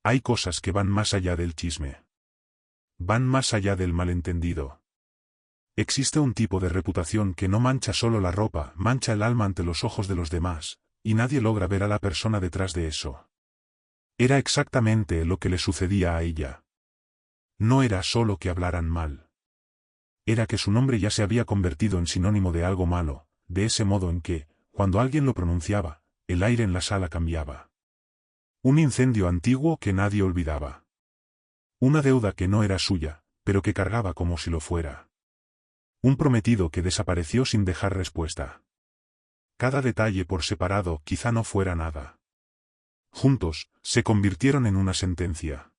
Hay cosas que van más allá del chisme. Van más allá del malentendido. Existe un tipo de reputación que no mancha solo la ropa, mancha el alma ante los ojos de los demás, y nadie logra ver a la persona detrás de eso. Era exactamente lo que le sucedía a ella. No era solo que hablaran mal. Era que su nombre ya se había convertido en sinónimo de algo malo, de ese modo en que, cuando alguien lo pronunciaba, el aire en la sala cambiaba. Un incendio antiguo que nadie olvidaba. Una deuda que no era suya, pero que cargaba como si lo fuera. Un prometido que desapareció sin dejar respuesta. Cada detalle por separado quizá no fuera nada. Juntos, se convirtieron en una sentencia.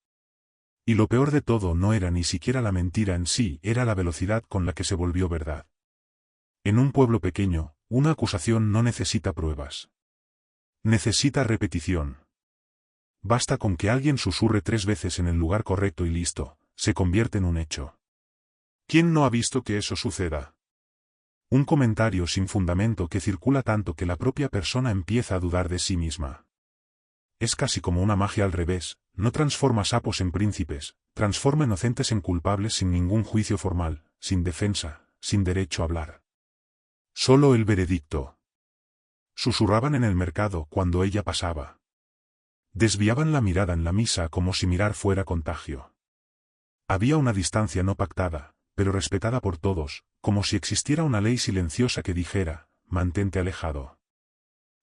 Y lo peor de todo no era ni siquiera la mentira en sí, era la velocidad con la que se volvió verdad. En un pueblo pequeño, una acusación no necesita pruebas. Necesita repetición. Basta con que alguien susurre 3 veces en el lugar correcto y listo, se convierte en un hecho. ¿Quién no ha visto que eso suceda? Un comentario sin fundamento que circula tanto que la propia persona empieza a dudar de sí misma. Es casi como una magia al revés, no transforma sapos en príncipes, transforma inocentes en culpables sin ningún juicio formal, sin defensa, sin derecho a hablar. Solo el veredicto. Susurraban en el mercado cuando ella pasaba. Desviaban la mirada en la misa como si mirar fuera contagio. Había una distancia no pactada, pero respetada por todos, como si existiera una ley silenciosa que dijera, mantente alejado.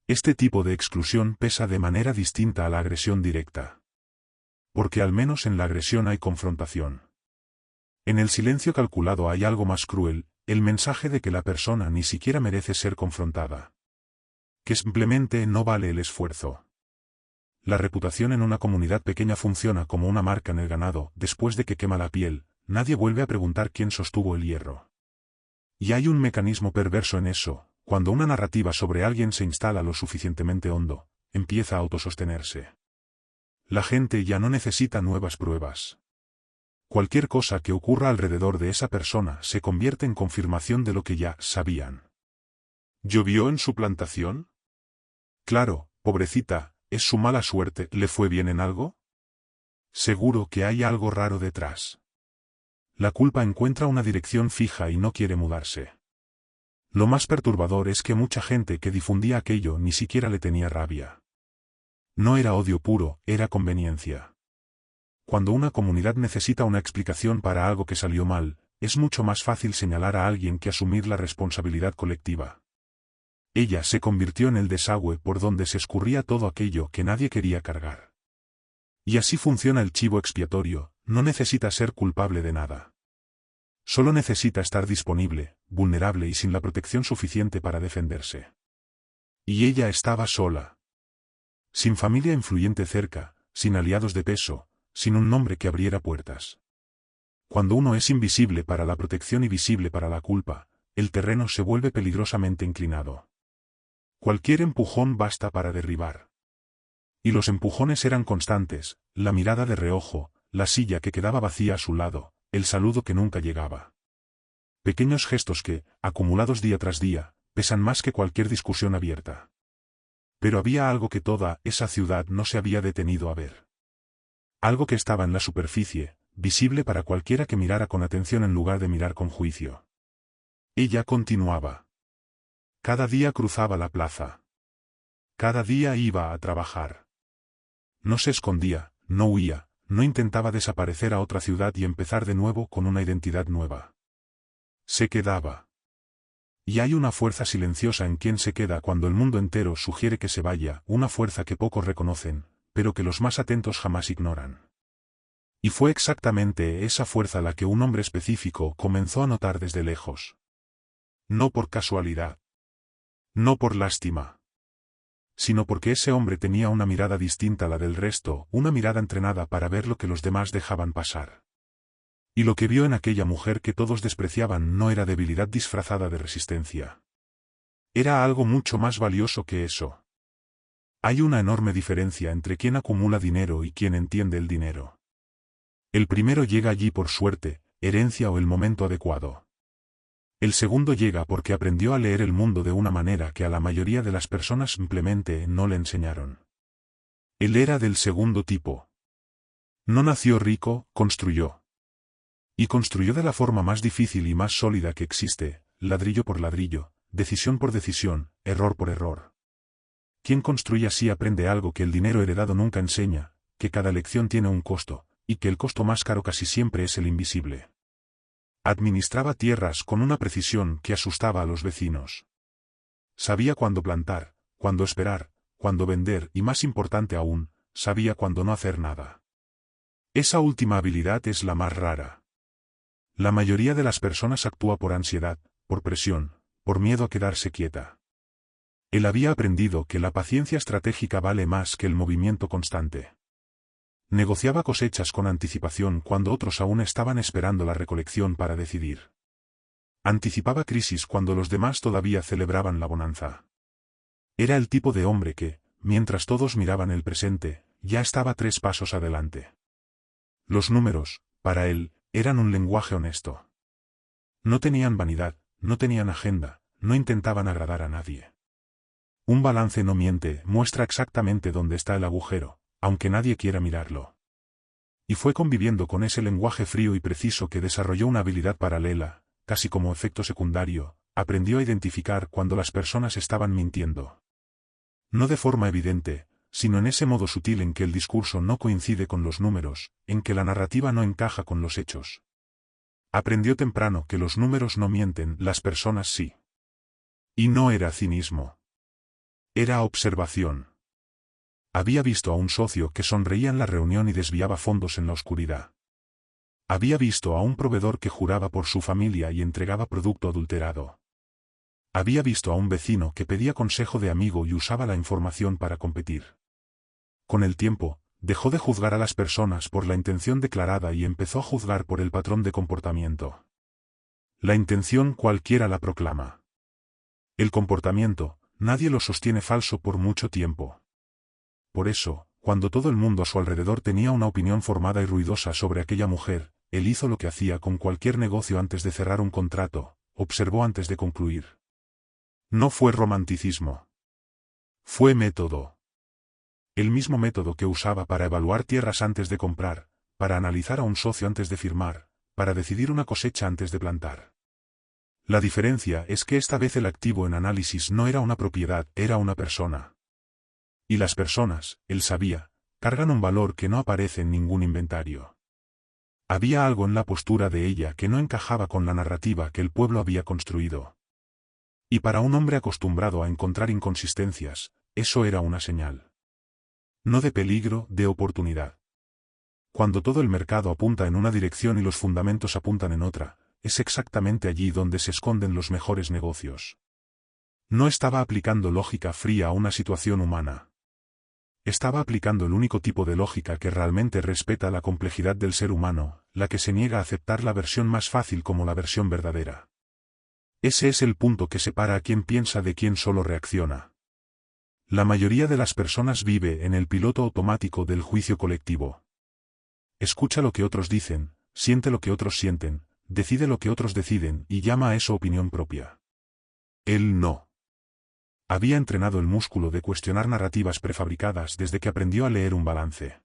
Este tipo de exclusión pesa de manera distinta a la agresión directa. Porque al menos en la agresión hay confrontación. En el silencio calculado hay algo más cruel, el mensaje de que la persona ni siquiera merece ser confrontada. Que simplemente no vale el esfuerzo. La reputación en una comunidad pequeña funciona como una marca en el ganado, después de que quema la piel, nadie vuelve a preguntar quién sostuvo el hierro. Y hay un mecanismo perverso en eso. Cuando una narrativa sobre alguien se instala lo suficientemente hondo, empieza a autosostenerse. La gente ya no necesita nuevas pruebas. Cualquier cosa que ocurra alrededor de esa persona se convierte en confirmación de lo que ya sabían. ¿Llovió en su plantación? Claro, pobrecita, es su mala suerte, ¿le fue bien en algo? Seguro que hay algo raro detrás. La culpa encuentra una dirección fija y no quiere mudarse. Lo más perturbador es que mucha gente que difundía aquello ni siquiera le tenía rabia. No era odio puro, era conveniencia. Cuando una comunidad necesita una explicación para algo que salió mal, es mucho más fácil señalar a alguien que asumir la responsabilidad colectiva. Ella se convirtió en el desagüe por donde se escurría todo aquello que nadie quería cargar. Y así funciona el chivo expiatorio, no necesita ser culpable de nada. Solo necesita estar disponible, vulnerable y sin la protección suficiente para defenderse. Y ella estaba sola. Sin familia influyente cerca, sin aliados de peso, sin un nombre que abriera puertas. Cuando uno es invisible para la protección y visible para la culpa, el terreno se vuelve peligrosamente inclinado. Cualquier empujón basta para derribar. Y los empujones eran constantes, la mirada de reojo, la silla que quedaba vacía a su lado, el saludo que nunca llegaba. Pequeños gestos que, acumulados día tras día, pesan más que cualquier discusión abierta. Pero había algo que toda esa ciudad no se había detenido a ver. Algo que estaba en la superficie, visible para cualquiera que mirara con atención en lugar de mirar con juicio. Ella continuaba. Cada día cruzaba la plaza. Cada día iba a trabajar. No se escondía, no huía, no intentaba desaparecer a otra ciudad y empezar de nuevo con una identidad nueva. Se quedaba. Y hay una fuerza silenciosa en quien se queda cuando el mundo entero sugiere que se vaya, una fuerza que pocos reconocen, pero que los más atentos jamás ignoran. Y fue exactamente esa fuerza la que un hombre específico comenzó a notar desde lejos. No por casualidad. No por lástima. Sino porque ese hombre tenía una mirada distinta a la del resto, una mirada entrenada para ver lo que los demás dejaban pasar. Y lo que vio en aquella mujer que todos despreciaban no era debilidad disfrazada de resistencia. Era algo mucho más valioso que eso. Hay una enorme diferencia entre quien acumula dinero y quien entiende el dinero. El primero llega allí por suerte, herencia o el momento adecuado. El segundo llega porque aprendió a leer el mundo de una manera que a la mayoría de las personas simplemente no le enseñaron. Él era del segundo tipo. No nació rico, construyó. Y construyó de la forma más difícil y más sólida que existe, ladrillo por ladrillo, decisión por decisión, error por error. Quien construye así aprende algo que el dinero heredado nunca enseña, que cada lección tiene un costo, y que el costo más caro casi siempre es el invisible. Administraba tierras con una precisión que asustaba a los vecinos. Sabía cuándo plantar, cuándo esperar, cuándo vender y más importante aún, sabía cuándo no hacer nada. Esa última habilidad es la más rara. La mayoría de las personas actúa por ansiedad, por presión, por miedo a quedarse quieta. Él había aprendido que la paciencia estratégica vale más que el movimiento constante. Negociaba cosechas con anticipación cuando otros aún estaban esperando la recolección para decidir. Anticipaba crisis cuando los demás todavía celebraban la bonanza. Era el tipo de hombre que, mientras todos miraban el presente, ya estaba 3 pasos adelante. Los números, para él, eran un lenguaje honesto. No tenían vanidad, no tenían agenda, no intentaban agradar a nadie. Un balance no miente, muestra exactamente dónde está el agujero, aunque nadie quiera mirarlo. Y fue conviviendo con ese lenguaje frío y preciso que desarrolló una habilidad paralela, casi como efecto secundario, aprendió a identificar cuando las personas estaban mintiendo. No de forma evidente, sino en ese modo sutil en que el discurso no coincide con los números, en que la narrativa no encaja con los hechos. Aprendió temprano que los números no mienten, las personas sí. Y no era cinismo. Era observación. Había visto a un socio que sonreía en la reunión y desviaba fondos en la oscuridad. Había visto a un proveedor que juraba por su familia y entregaba producto adulterado. Había visto a un vecino que pedía consejo de amigo y usaba la información para competir. Con el tiempo, dejó de juzgar a las personas por la intención declarada y empezó a juzgar por el patrón de comportamiento. La intención cualquiera la proclama. El comportamiento, nadie lo sostiene falso por mucho tiempo. Por eso, cuando todo el mundo a su alrededor tenía una opinión formada y ruidosa sobre aquella mujer, él hizo lo que hacía con cualquier negocio antes de cerrar un contrato, observó antes de concluir. No fue romanticismo. Fue método. El mismo método que usaba para evaluar tierras antes de comprar, para analizar a un socio antes de firmar, para decidir una cosecha antes de plantar. La diferencia es que esta vez el activo en análisis no era una propiedad, era una persona. Y las personas, él sabía, cargan un valor que no aparece en ningún inventario. Había algo en la postura de ella que no encajaba con la narrativa que el pueblo había construido. Y para un hombre acostumbrado a encontrar inconsistencias, eso era una señal. No de peligro, de oportunidad. Cuando todo el mercado apunta en una dirección y los fundamentos apuntan en otra, es exactamente allí donde se esconden los mejores negocios. No estaba aplicando lógica fría a una situación humana. Estaba aplicando el único tipo de lógica que realmente respeta la complejidad del ser humano, la que se niega a aceptar la versión más fácil como la versión verdadera. Ese es el punto que separa a quien piensa de quien solo reacciona. La mayoría de las personas vive en el piloto automático del juicio colectivo. Escucha lo que otros dicen, siente lo que otros sienten, decide lo que otros deciden y llama a eso opinión propia. Él no. Había entrenado el músculo de cuestionar narrativas prefabricadas desde que aprendió a leer un balance.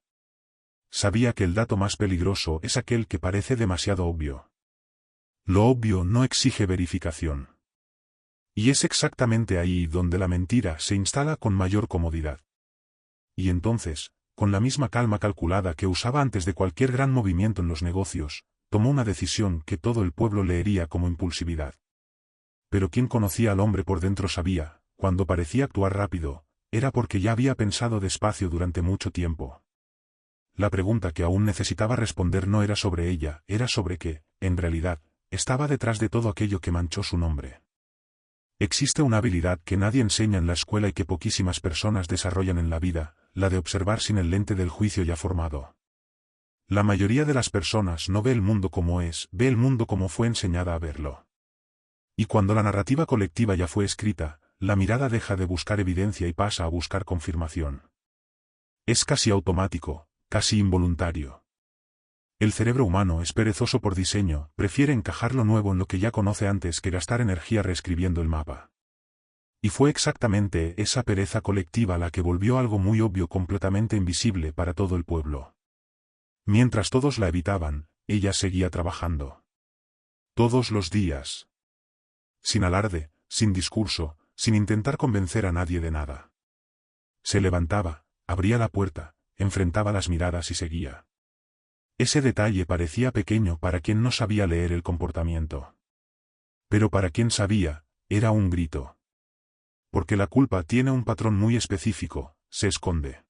Sabía que el dato más peligroso es aquel que parece demasiado obvio. Lo obvio no exige verificación. Y es exactamente ahí donde la mentira se instala con mayor comodidad. Y entonces, con la misma calma calculada que usaba antes de cualquier gran movimiento en los negocios, tomó una decisión que todo el pueblo leería como impulsividad. Pero quien conocía al hombre por dentro sabía, cuando parecía actuar rápido, era porque ya había pensado despacio durante mucho tiempo. La pregunta que aún necesitaba responder no era sobre ella, era sobre qué, en realidad, estaba detrás de todo aquello que manchó su nombre. Existe una habilidad que nadie enseña en la escuela y que poquísimas personas desarrollan en la vida, la de observar sin el lente del juicio ya formado. La mayoría de las personas no ve el mundo como es, ve el mundo como fue enseñada a verlo. Y cuando la narrativa colectiva ya fue escrita, la mirada deja de buscar evidencia y pasa a buscar confirmación. Es casi automático, casi involuntario. El cerebro humano es perezoso por diseño, prefiere encajar lo nuevo en lo que ya conoce antes que gastar energía reescribiendo el mapa. Y fue exactamente esa pereza colectiva la que volvió algo muy obvio completamente invisible para todo el pueblo. Mientras todos la evitaban, ella seguía trabajando. Todos los días. Sin alarde, sin discurso, sin intentar convencer a nadie de nada. Se levantaba, abría la puerta, enfrentaba las miradas y seguía. Ese detalle parecía pequeño para quien no sabía leer el comportamiento. Pero para quien sabía, era un grito. Porque la culpa tiene un patrón muy específico, se esconde.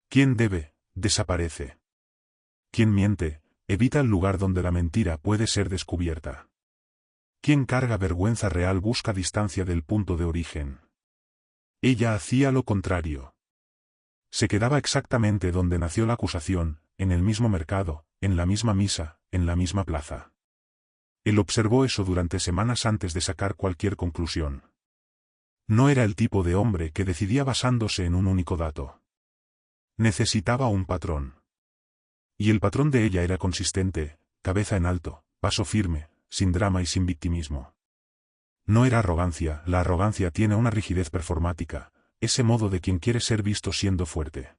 Quien debe, desaparece. Quien miente, evita el lugar donde la mentira puede ser descubierta. Quien carga vergüenza real busca distancia del punto de origen. Ella hacía lo contrario. Se quedaba exactamente donde nació la acusación, en el mismo mercado, en la misma misa, en la misma plaza. Él observó eso durante semanas antes de sacar cualquier conclusión. No era el tipo de hombre que decidía basándose en un único dato. Necesitaba un patrón. Y el patrón de ella era consistente, cabeza en alto, paso firme, sin drama y sin victimismo. No era arrogancia, la arrogancia tiene una rigidez performática, ese modo de quien quiere ser visto siendo fuerte.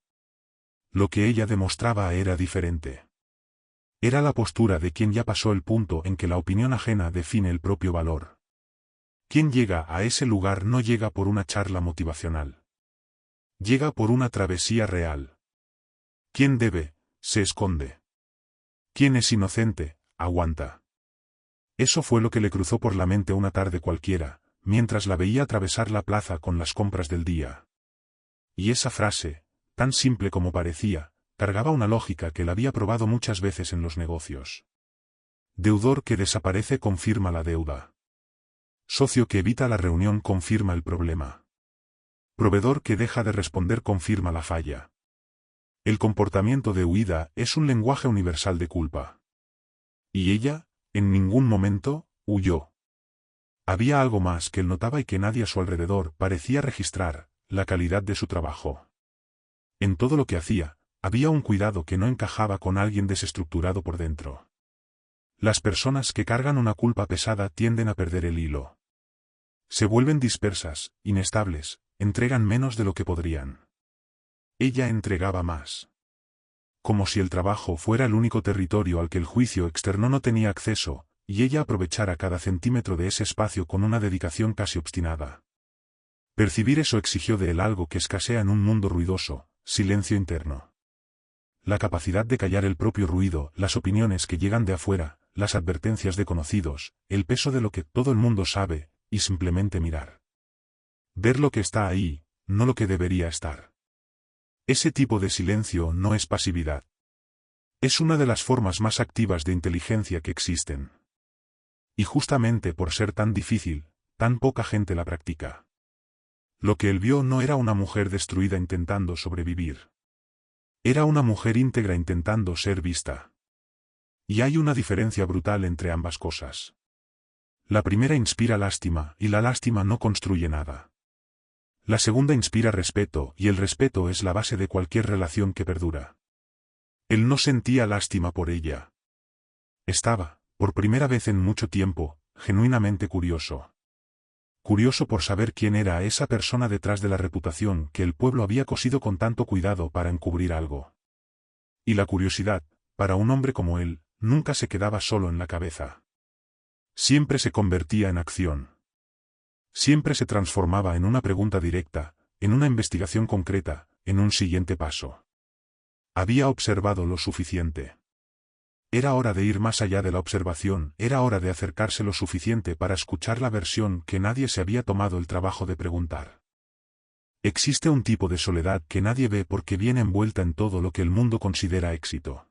Lo que ella demostraba era diferente. Era la postura de quien ya pasó el punto en que la opinión ajena define el propio valor. Quien llega a ese lugar no llega por una charla motivacional. Llega por una travesía real. Quien debe, se esconde. Quien es inocente, aguanta. Eso fue lo que le cruzó por la mente una tarde cualquiera, mientras la veía atravesar la plaza con las compras del día. Y esa frase, tan simple como parecía, cargaba una lógica que la había probado muchas veces en los negocios. Deudor que desaparece confirma la deuda. Socio que evita la reunión confirma el problema. Proveedor que deja de responder confirma la falla. El comportamiento de huida es un lenguaje universal de culpa. Y ella, en ningún momento, huyó. Había algo más que él notaba y que nadie a su alrededor parecía registrar, la calidad de su trabajo. En todo lo que hacía, había un cuidado que no encajaba con alguien desestructurado por dentro. Las personas que cargan una culpa pesada tienden a perder el hilo. Se vuelven dispersas, inestables, entregan menos de lo que podrían. Ella entregaba más. Como si el trabajo fuera el único territorio al que el juicio externo no tenía acceso, y ella aprovechara cada centímetro de ese espacio con una dedicación casi obstinada. Percibir eso exigió de él algo que escasea en un mundo ruidoso, silencio interno. La capacidad de callar el propio ruido, las opiniones que llegan de afuera, las advertencias de conocidos, el peso de lo que todo el mundo sabe, y simplemente mirar. Ver lo que está ahí, no lo que debería estar. Ese tipo de silencio no es pasividad. Es una de las formas más activas de inteligencia que existen. Y justamente por ser tan difícil, tan poca gente la practica. Lo que él vio no era una mujer destruida intentando sobrevivir. Era una mujer íntegra intentando ser vista. Y hay una diferencia brutal entre ambas cosas. La primera inspira lástima, y la lástima no construye nada. La segunda inspira respeto, y el respeto es la base de cualquier relación que perdura. Él no sentía lástima por ella. Estaba, por primera vez en mucho tiempo, genuinamente curioso. Curioso por saber quién era esa persona detrás de la reputación que el pueblo había cosido con tanto cuidado para encubrir algo. Y la curiosidad, para un hombre como él, nunca se quedaba solo en la cabeza. Siempre se convertía en acción. Siempre se transformaba en una pregunta directa, en una investigación concreta, en un siguiente paso. Había observado lo suficiente. Era hora de ir más allá de la observación, era hora de acercarse lo suficiente para escuchar la versión que nadie se había tomado el trabajo de preguntar. Existe un tipo de soledad que nadie ve porque viene envuelta en todo lo que el mundo considera éxito.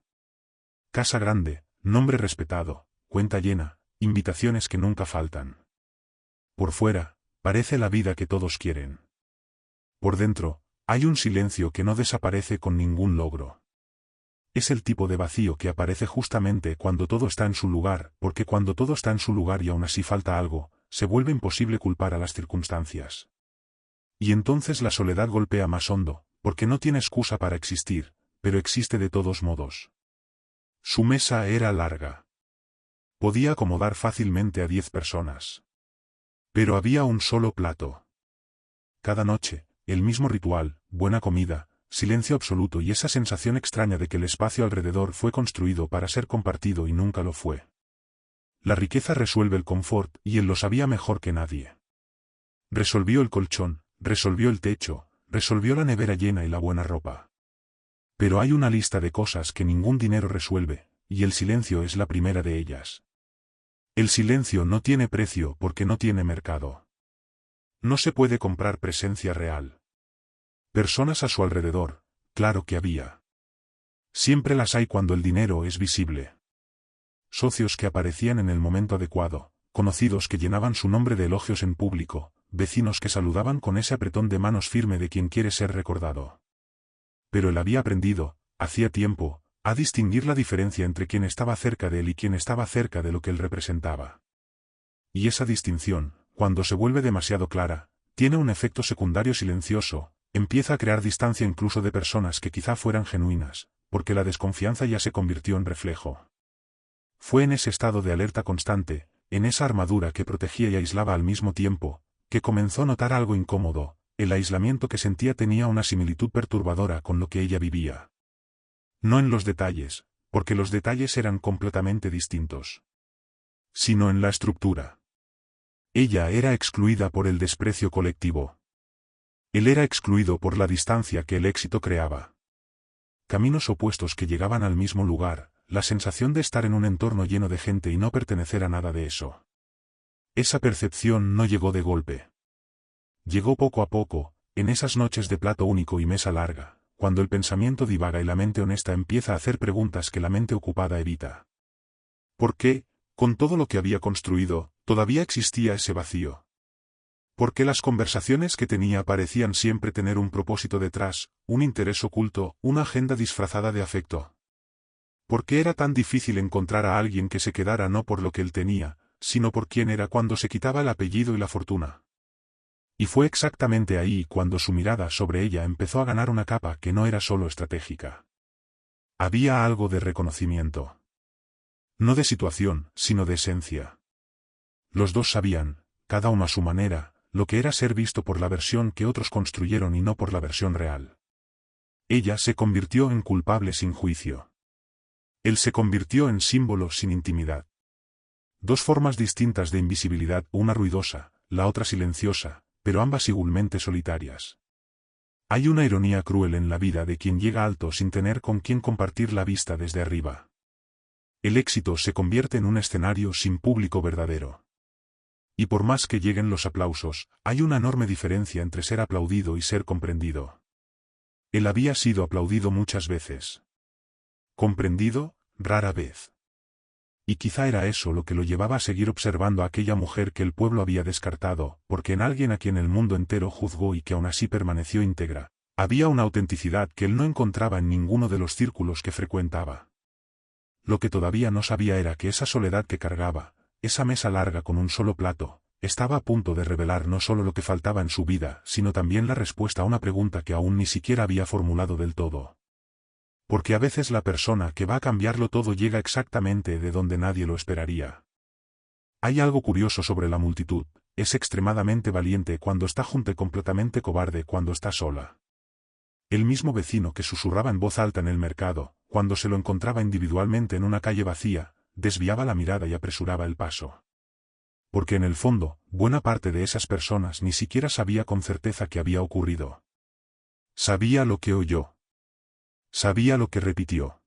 Casa grande, nombre respetado, cuenta llena, invitaciones que nunca faltan. Por fuera, parece la vida que todos quieren. Por dentro, hay un silencio que no desaparece con ningún logro. Es el tipo de vacío que aparece justamente cuando todo está en su lugar, porque cuando todo está en su lugar y aún así falta algo, se vuelve imposible culpar a las circunstancias. Y entonces la soledad golpea más hondo, porque no tiene excusa para existir, pero existe de todos modos. Su mesa era larga. Podía acomodar fácilmente a 10 personas. Pero había un solo plato. Cada noche, el mismo ritual, buena comida, silencio absoluto y esa sensación extraña de que el espacio alrededor fue construido para ser compartido y nunca lo fue. La riqueza resuelve el confort y él lo sabía mejor que nadie. Resolvió el colchón, resolvió el techo, resolvió la nevera llena y la buena ropa. Pero hay una lista de cosas que ningún dinero resuelve, y el silencio es la primera de ellas. El silencio no tiene precio porque no tiene mercado. No se puede comprar presencia real. Personas a su alrededor, claro que había. Siempre las hay cuando el dinero es visible. Socios que aparecían en el momento adecuado, conocidos que llenaban su nombre de elogios en público, vecinos que saludaban con ese apretón de manos firme de quien quiere ser recordado. Pero él había aprendido, hacía tiempo, a distinguir la diferencia entre quien estaba cerca de él y quien estaba cerca de lo que él representaba. Y esa distinción, cuando se vuelve demasiado clara, tiene un efecto secundario silencioso, empieza a crear distancia incluso de personas que quizá fueran genuinas, porque la desconfianza ya se convirtió en reflejo. Fue en ese estado de alerta constante, en esa armadura que protegía y aislaba al mismo tiempo, que comenzó a notar algo incómodo. El aislamiento que sentía tenía una similitud perturbadora con lo que ella vivía. No en los detalles, porque los detalles eran completamente distintos, sino en la estructura. Ella era excluida por el desprecio colectivo. Él era excluido por la distancia que el éxito creaba. Caminos opuestos que llegaban al mismo lugar, la sensación de estar en un entorno lleno de gente y no pertenecer a nada de eso. Esa percepción no llegó de golpe. Llegó poco a poco, en esas noches de plato único y mesa larga, cuando el pensamiento divaga y la mente honesta empieza a hacer preguntas que la mente ocupada evita. ¿Por qué, con todo lo que había construido, todavía existía ese vacío? ¿Por qué las conversaciones que tenía parecían siempre tener un propósito detrás, un interés oculto, una agenda disfrazada de afecto? ¿Por qué era tan difícil encontrar a alguien que se quedara no por lo que él tenía, sino por quién era cuando se quitaba el apellido y la fortuna? Y fue exactamente ahí cuando su mirada sobre ella empezó a ganar una capa que no era solo estratégica. Había algo de reconocimiento. No de situación, sino de esencia. Los dos sabían, cada uno a su manera, lo que era ser visto por la versión que otros construyeron y no por la versión real. Ella se convirtió en culpable sin juicio. Él se convirtió en símbolo sin intimidad. Dos formas distintas de invisibilidad, una ruidosa, la otra silenciosa, pero ambas igualmente solitarias. Hay una ironía cruel en la vida de quien llega alto sin tener con quien compartir la vista desde arriba. El éxito se convierte en un escenario sin público verdadero. Y por más que lleguen los aplausos, hay una enorme diferencia entre ser aplaudido y ser comprendido. Él había sido aplaudido muchas veces. Comprendido, rara vez. Y quizá era eso lo que lo llevaba a seguir observando a aquella mujer que el pueblo había descartado, porque en alguien a quien el mundo entero juzgó y que aún así permaneció íntegra, había una autenticidad que él no encontraba en ninguno de los círculos que frecuentaba. Lo que todavía no sabía era que esa soledad que cargaba, esa mesa larga con un solo plato, estaba a punto de revelar no solo lo que faltaba en su vida, sino también la respuesta a una pregunta que aún ni siquiera había formulado del todo. Porque a veces la persona que va a cambiarlo todo llega exactamente de donde nadie lo esperaría. Hay algo curioso sobre la multitud, es extremadamente valiente cuando está junta y completamente cobarde cuando está sola. El mismo vecino que susurraba en voz alta en el mercado, cuando se lo encontraba individualmente en una calle vacía, desviaba la mirada y apresuraba el paso. Porque en el fondo, buena parte de esas personas ni siquiera sabía con certeza qué había ocurrido. Sabía lo que oyó. Sabía lo que repitió.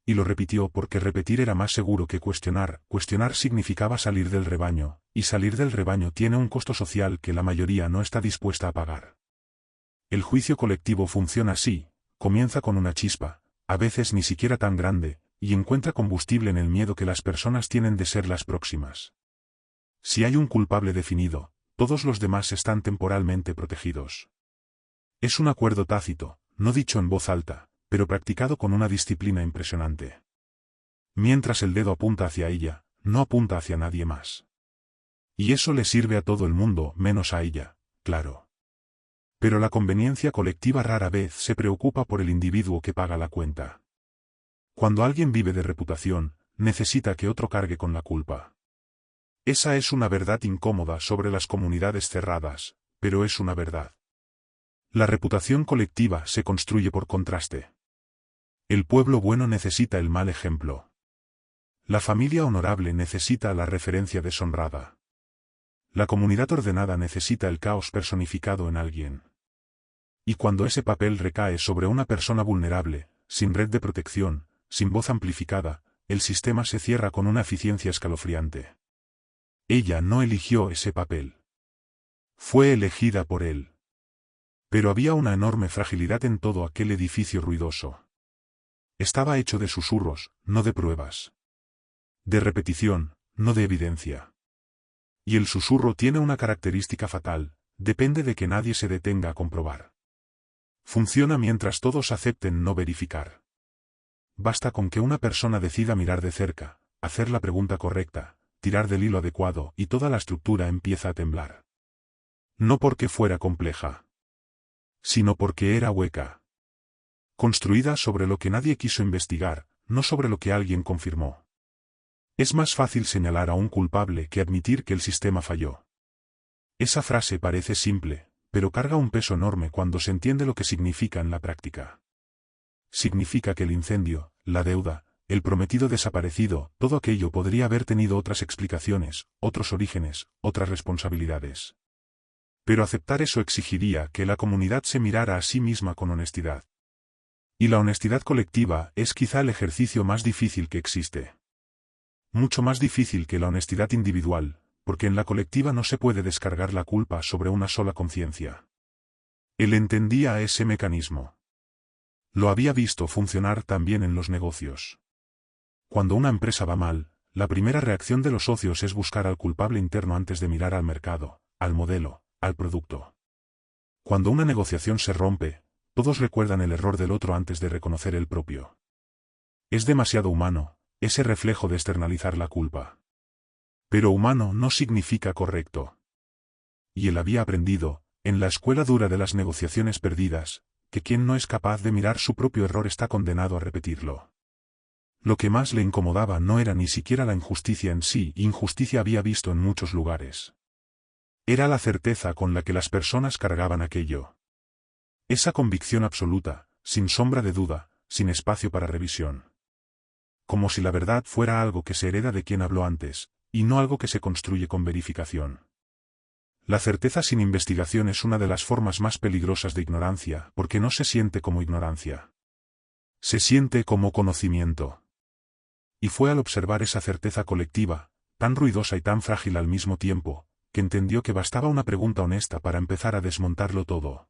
Y lo repitió porque repetir era más seguro que cuestionar. Cuestionar significaba salir del rebaño, y salir del rebaño tiene un costo social que la mayoría no está dispuesta a pagar. El juicio colectivo funciona así, comienza con una chispa, a veces ni siquiera tan grande, y encuentra combustible en el miedo que las personas tienen de ser las próximas. Si hay un culpable definido, todos los demás están temporalmente protegidos. Es un acuerdo tácito, no dicho en voz alta, pero practicado con una disciplina impresionante. Mientras el dedo apunta hacia ella, no apunta hacia nadie más. Y eso le sirve a todo el mundo, menos a ella, claro. Pero la conveniencia colectiva rara vez se preocupa por el individuo que paga la cuenta. Cuando alguien vive de reputación, necesita que otro cargue con la culpa. Esa es una verdad incómoda sobre las comunidades cerradas, pero es una verdad. La reputación colectiva se construye por contraste. El pueblo bueno necesita el mal ejemplo. La familia honorable necesita la referencia deshonrada. La comunidad ordenada necesita el caos personificado en alguien. Y cuando ese papel recae sobre una persona vulnerable, sin red de protección, sin voz amplificada, el sistema se cierra con una eficiencia escalofriante. Ella no eligió ese papel. Fue elegida por él. Pero había una enorme fragilidad en todo aquel edificio ruidoso. Estaba hecho de susurros, no de pruebas. De repetición, no de evidencia. Y el susurro tiene una característica fatal, depende de que nadie se detenga a comprobar. Funciona mientras todos acepten no verificar. Basta con que una persona decida mirar de cerca, hacer la pregunta correcta, tirar del hilo adecuado y toda la estructura empieza a temblar. No porque fuera compleja, sino porque era hueca. Construida sobre lo que nadie quiso investigar, no sobre lo que alguien confirmó. Es más fácil señalar a un culpable que admitir que el sistema falló. Esa frase parece simple, pero carga un peso enorme cuando se entiende lo que significa en la práctica. Significa que el incendio, la deuda, el prometido desaparecido, todo aquello podría haber tenido otras explicaciones, otros orígenes, otras responsabilidades. Pero aceptar eso exigiría que la comunidad se mirara a sí misma con honestidad. Y la honestidad colectiva es quizá el ejercicio más difícil que existe. Mucho más difícil que la honestidad individual, porque en la colectiva no se puede descargar la culpa sobre una sola conciencia. Él entendía ese mecanismo. Lo había visto funcionar también en los negocios. Cuando una empresa va mal, la primera reacción de los socios es buscar al culpable interno antes de mirar al mercado, al modelo, al producto. Cuando una negociación se rompe, todos recuerdan el error del otro antes de reconocer el propio. Es demasiado humano, ese reflejo de externalizar la culpa. Pero humano no significa correcto. Y él había aprendido, en la escuela dura de las negociaciones perdidas, que quien no es capaz de mirar su propio error está condenado a repetirlo. Lo que más le incomodaba no era ni siquiera la injusticia en sí, injusticia había visto en muchos lugares. Era la certeza con la que las personas cargaban aquello. Esa convicción absoluta, sin sombra de duda, sin espacio para revisión. Como si la verdad fuera algo que se hereda de quien habló antes, y no algo que se construye con verificación. La certeza sin investigación es una de las formas más peligrosas de ignorancia, porque no se siente como ignorancia. Se siente como conocimiento. Y fue al observar esa certeza colectiva, tan ruidosa y tan frágil al mismo tiempo, que entendió que bastaba una pregunta honesta para empezar a desmontarlo todo.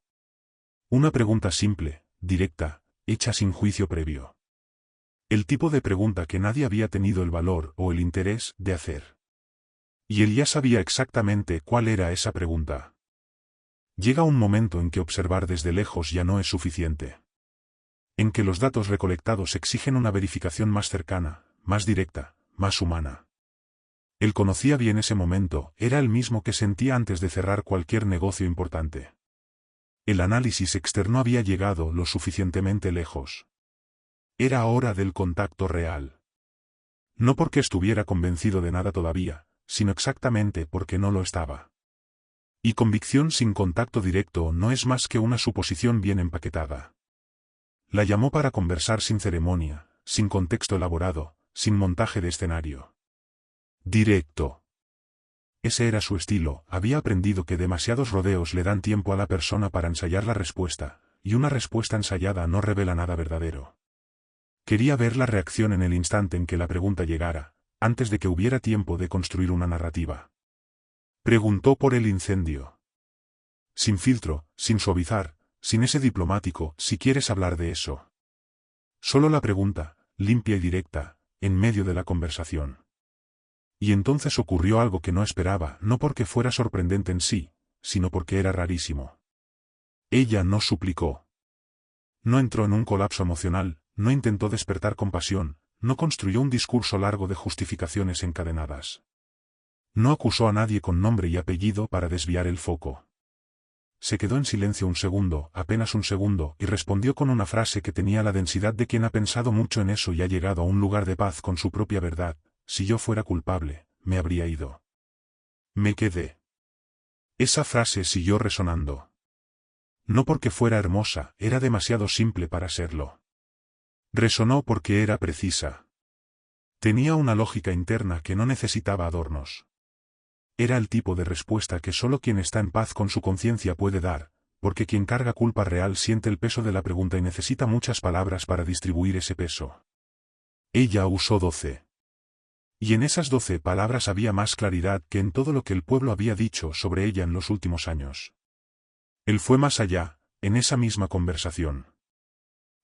Una pregunta simple, directa, hecha sin juicio previo. El tipo de pregunta que nadie había tenido el valor o el interés de hacer. Y él ya sabía exactamente cuál era esa pregunta. Llega un momento en que observar desde lejos ya no es suficiente. En que los datos recolectados exigen una verificación más cercana, más directa, más humana. Él conocía bien ese momento, era el mismo que sentía antes de cerrar cualquier negocio importante. El análisis externo había llegado lo suficientemente lejos. Era hora del contacto real. No porque estuviera convencido de nada todavía, sino exactamente porque no lo estaba. Y convicción sin contacto directo no es más que una suposición bien empaquetada. La llamó para conversar sin ceremonia, sin contexto elaborado, sin montaje de escenario. Directo. Ese era su estilo, había aprendido que demasiados rodeos le dan tiempo a la persona para ensayar la respuesta, y una respuesta ensayada no revela nada verdadero. Quería ver la reacción en el instante en que la pregunta llegara, antes de que hubiera tiempo de construir una narrativa. Preguntó por el incendio. Sin filtro, sin suavizar, sin ese diplomático, si quieres hablar de eso. Solo la pregunta, limpia y directa, en medio de la conversación. Y entonces ocurrió algo que no esperaba, no porque fuera sorprendente en sí, sino porque era rarísimo. Ella no suplicó. No entró en un colapso emocional, no intentó despertar compasión, no construyó un discurso largo de justificaciones encadenadas. No acusó a nadie con nombre y apellido para desviar el foco. Se quedó en silencio un segundo, apenas un segundo, y respondió con una frase que tenía la densidad de quien ha pensado mucho en eso y ha llegado a un lugar de paz con su propia verdad. Si yo fuera culpable, me habría ido. Me quedé. Esa frase siguió resonando. No porque fuera hermosa, era demasiado simple para serlo. Resonó porque era precisa. Tenía una lógica interna que no necesitaba adornos. Era el tipo de respuesta que solo quien está en paz con su conciencia puede dar, porque quien carga culpa real siente el peso de la pregunta y necesita muchas palabras para distribuir ese peso. Ella usó 12. Y en esas 12 palabras había más claridad que en todo lo que el pueblo había dicho sobre ella en los últimos años. Él fue más allá, en esa misma conversación.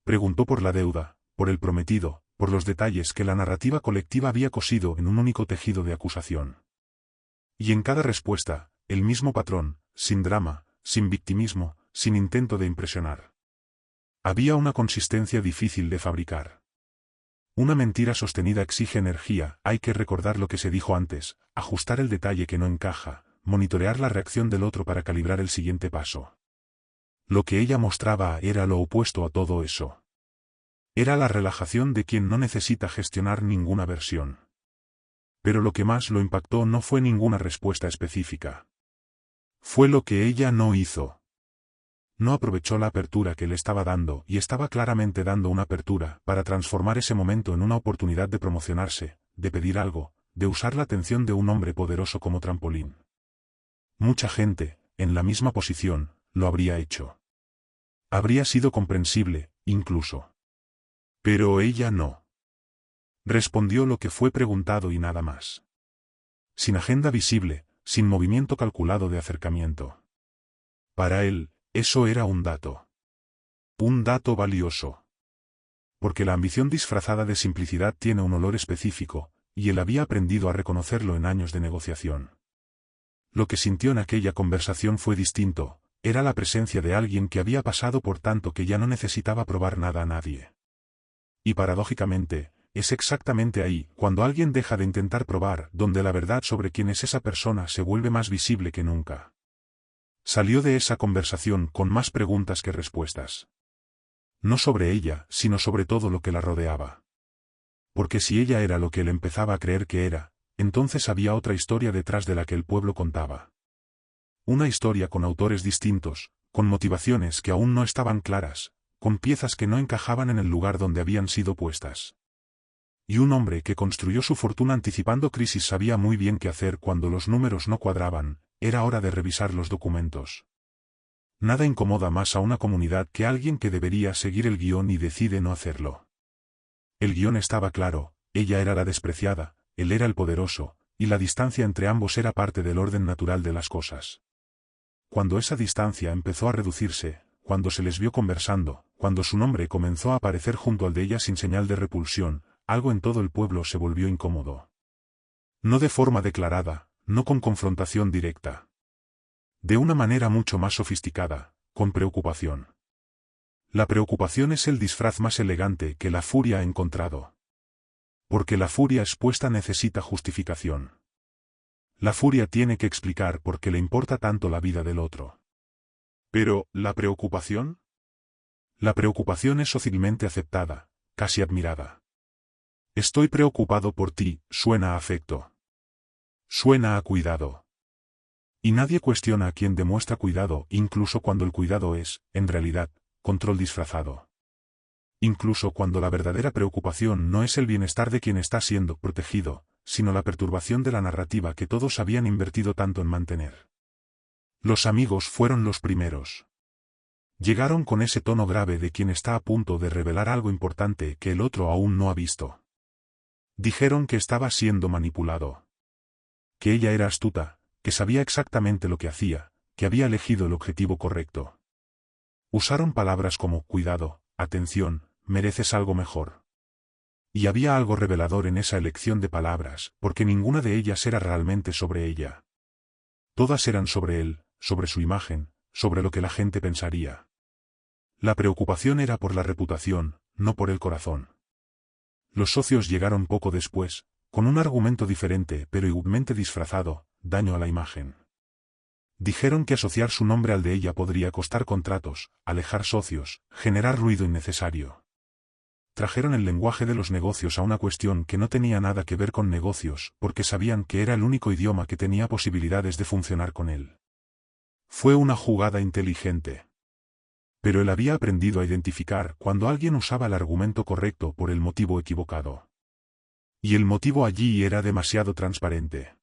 Preguntó por la deuda, por el prometido, por los detalles que la narrativa colectiva había cosido en un único tejido de acusación. Y en cada respuesta, el mismo patrón, sin drama, sin victimismo, sin intento de impresionar. Había una consistencia difícil de fabricar. Una mentira sostenida exige energía, hay que recordar lo que se dijo antes, ajustar el detalle que no encaja, monitorear la reacción del otro para calibrar el siguiente paso. Lo que ella mostraba era lo opuesto a todo eso. Era la relajación de quien no necesita gestionar ninguna versión. Pero lo que más lo impactó no fue ninguna respuesta específica. Fue lo que ella no hizo. No aprovechó la apertura que le estaba dando, y estaba claramente dando una apertura, para transformar ese momento en una oportunidad de promocionarse, de pedir algo, de usar la atención de un hombre poderoso como trampolín. Mucha gente, en la misma posición, lo habría hecho. Habría sido comprensible, incluso. Pero ella no. Respondió lo que fue preguntado y nada más. Sin agenda visible, sin movimiento calculado de acercamiento. Para él, eso era un dato. Un dato valioso. Porque la ambición disfrazada de simplicidad tiene un olor específico, y él había aprendido a reconocerlo en años de negociación. Lo que sintió en aquella conversación fue distinto, era la presencia de alguien que había pasado por tanto que ya no necesitaba probar nada a nadie. Y paradójicamente, es exactamente ahí, cuando alguien deja de intentar probar, donde la verdad sobre quién es esa persona se vuelve más visible que nunca. Salió de esa conversación con más preguntas que respuestas. No sobre ella, sino sobre todo lo que la rodeaba. Porque si ella era lo que él empezaba a creer que era, entonces había otra historia detrás de la que el pueblo contaba. Una historia con autores distintos, con motivaciones que aún no estaban claras, con piezas que no encajaban en el lugar donde habían sido puestas. Y un hombre que construyó su fortuna anticipando crisis sabía muy bien qué hacer cuando los números no cuadraban, era hora de revisar los documentos. Nada incomoda más a una comunidad que alguien que debería seguir el guión y decide no hacerlo. El guión estaba claro, ella era la despreciada, él era el poderoso, y la distancia entre ambos era parte del orden natural de las cosas. Cuando esa distancia empezó a reducirse, cuando se les vio conversando, cuando su nombre comenzó a aparecer junto al de ella sin señal de repulsión, algo en todo el pueblo se volvió incómodo. No de forma declarada, no con confrontación directa. De una manera mucho más sofisticada, con preocupación. La preocupación es el disfraz más elegante que la furia ha encontrado. Porque la furia expuesta necesita justificación. La furia tiene que explicar por qué le importa tanto la vida del otro. Pero, ¿la preocupación? La preocupación es socialmente aceptada, casi admirada. Estoy preocupado por ti, suena a afecto. Suena a cuidado. Y nadie cuestiona a quien demuestra cuidado, incluso cuando el cuidado es, en realidad, control disfrazado. Incluso cuando la verdadera preocupación no es el bienestar de quien está siendo protegido, sino la perturbación de la narrativa que todos habían invertido tanto en mantener. Los amigos fueron los primeros. Llegaron con ese tono grave de quien está a punto de revelar algo importante que el otro aún no ha visto. Dijeron que estaba siendo manipulado. Que ella era astuta, que sabía exactamente lo que hacía, que había elegido el objetivo correcto. Usaron palabras como cuidado, atención, mereces algo mejor. Y había algo revelador en esa elección de palabras, porque ninguna de ellas era realmente sobre ella. Todas eran sobre él, sobre su imagen, sobre lo que la gente pensaría. La preocupación era por la reputación, no por el corazón. Los socios llegaron poco después, con un argumento diferente pero igualmente disfrazado, daño a la imagen. Dijeron que asociar su nombre al de ella podría costar contratos, alejar socios, generar ruido innecesario. Trajeron el lenguaje de los negocios a una cuestión que no tenía nada que ver con negocios, porque sabían que era el único idioma que tenía posibilidades de funcionar con él. Fue una jugada inteligente. Pero él había aprendido a identificar cuando alguien usaba el argumento correcto por el motivo equivocado. Y el motivo allí era demasiado transparente.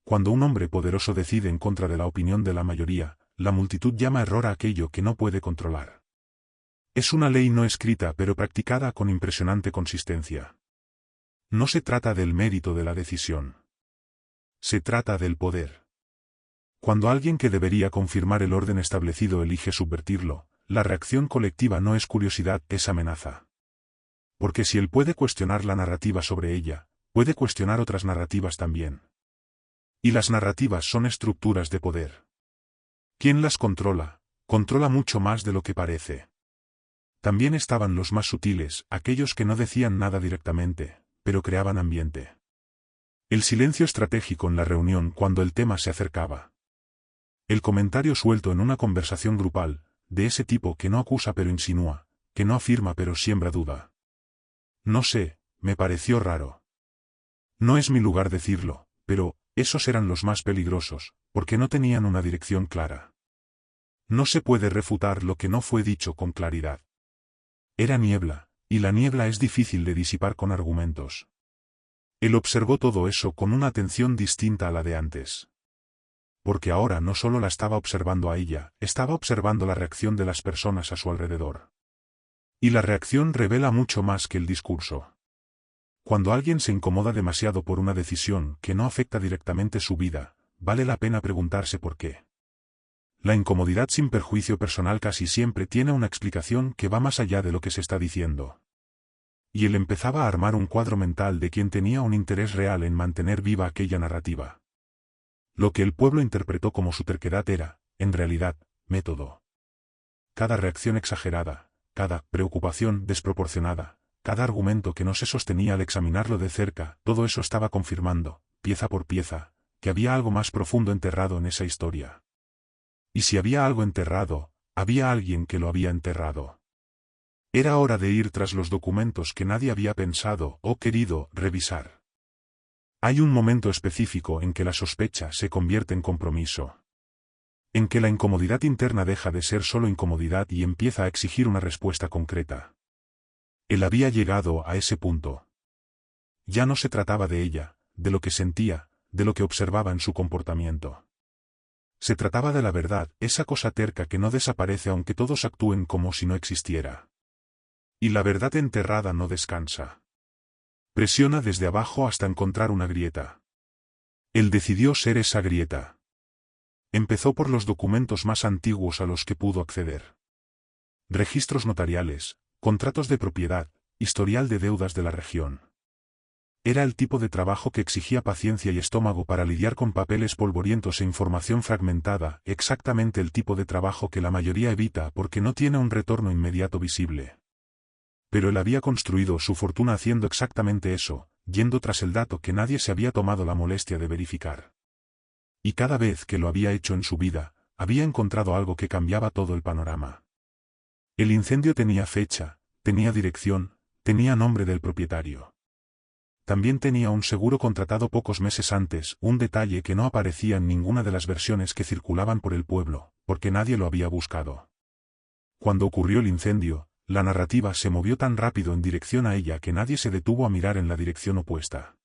Cuando un hombre poderoso decide en contra de la opinión de la mayoría, la multitud llama error a aquello que no puede controlar. Es una ley no escrita pero practicada con impresionante consistencia. No se trata del mérito de la decisión. Se trata del poder. Cuando alguien que debería confirmar el orden establecido elige subvertirlo, la reacción colectiva no es curiosidad, es amenaza. Porque si él puede cuestionar la narrativa sobre ella, puede cuestionar otras narrativas también. Y las narrativas son estructuras de poder. ¿Quién las controla? Controla mucho más de lo que parece. También estaban los más sutiles, aquellos que no decían nada directamente, pero creaban ambiente. El silencio estratégico en la reunión cuando el tema se acercaba. El comentario suelto en una conversación grupal, de ese tipo que no acusa pero insinúa, que no afirma pero siembra duda. No sé, me pareció raro. No es mi lugar decirlo, pero esos eran los más peligrosos, porque no tenían una dirección clara. No se puede refutar lo que no fue dicho con claridad. Era niebla, y la niebla es difícil de disipar con argumentos. Él observó todo eso con una atención distinta a la de antes. Porque ahora no solo la estaba observando a ella, estaba observando la reacción de las personas a su alrededor. Y la reacción revela mucho más que el discurso. Cuando alguien se incomoda demasiado por una decisión que no afecta directamente su vida, vale la pena preguntarse por qué. La incomodidad sin perjuicio personal casi siempre tiene una explicación que va más allá de lo que se está diciendo. Y él empezaba a armar un cuadro mental de quien tenía un interés real en mantener viva aquella narrativa. Lo que el pueblo interpretó como su terquedad era, en realidad, método. Cada reacción exagerada, cada preocupación desproporcionada, cada argumento que no se sostenía al examinarlo de cerca, todo eso estaba confirmando, pieza por pieza, que había algo más profundo enterrado en esa historia. Y si había algo enterrado, había alguien que lo había enterrado. Era hora de ir tras los documentos que nadie había pensado o querido revisar. Hay un momento específico en que la sospecha se convierte en compromiso. En que la incomodidad interna deja de ser solo incomodidad y empieza a exigir una respuesta concreta. Él había llegado a ese punto. Ya no se trataba de ella, de lo que sentía, de lo que observaba en su comportamiento. Se trataba de la verdad, esa cosa terca que no desaparece aunque todos actúen como si no existiera. Y la verdad enterrada no descansa. Presiona desde abajo hasta encontrar una grieta. Él decidió ser esa grieta. Empezó por los documentos más antiguos a los que pudo acceder. Registros notariales, contratos de propiedad, historial de deudas de la región. Era el tipo de trabajo que exigía paciencia y estómago para lidiar con papeles polvorientos e información fragmentada, exactamente el tipo de trabajo que la mayoría evita porque no tiene un retorno inmediato visible. Pero él había construido su fortuna haciendo exactamente eso, yendo tras el dato que nadie se había tomado la molestia de verificar. Y cada vez que lo había hecho en su vida, había encontrado algo que cambiaba todo el panorama. El incendio tenía fecha, tenía dirección, tenía nombre del propietario. También tenía un seguro contratado pocos meses antes, un detalle que no aparecía en ninguna de las versiones que circulaban por el pueblo, porque nadie lo había buscado. Cuando ocurrió el incendio, la narrativa se movió tan rápido en dirección a ella que nadie se detuvo a mirar en la dirección opuesta.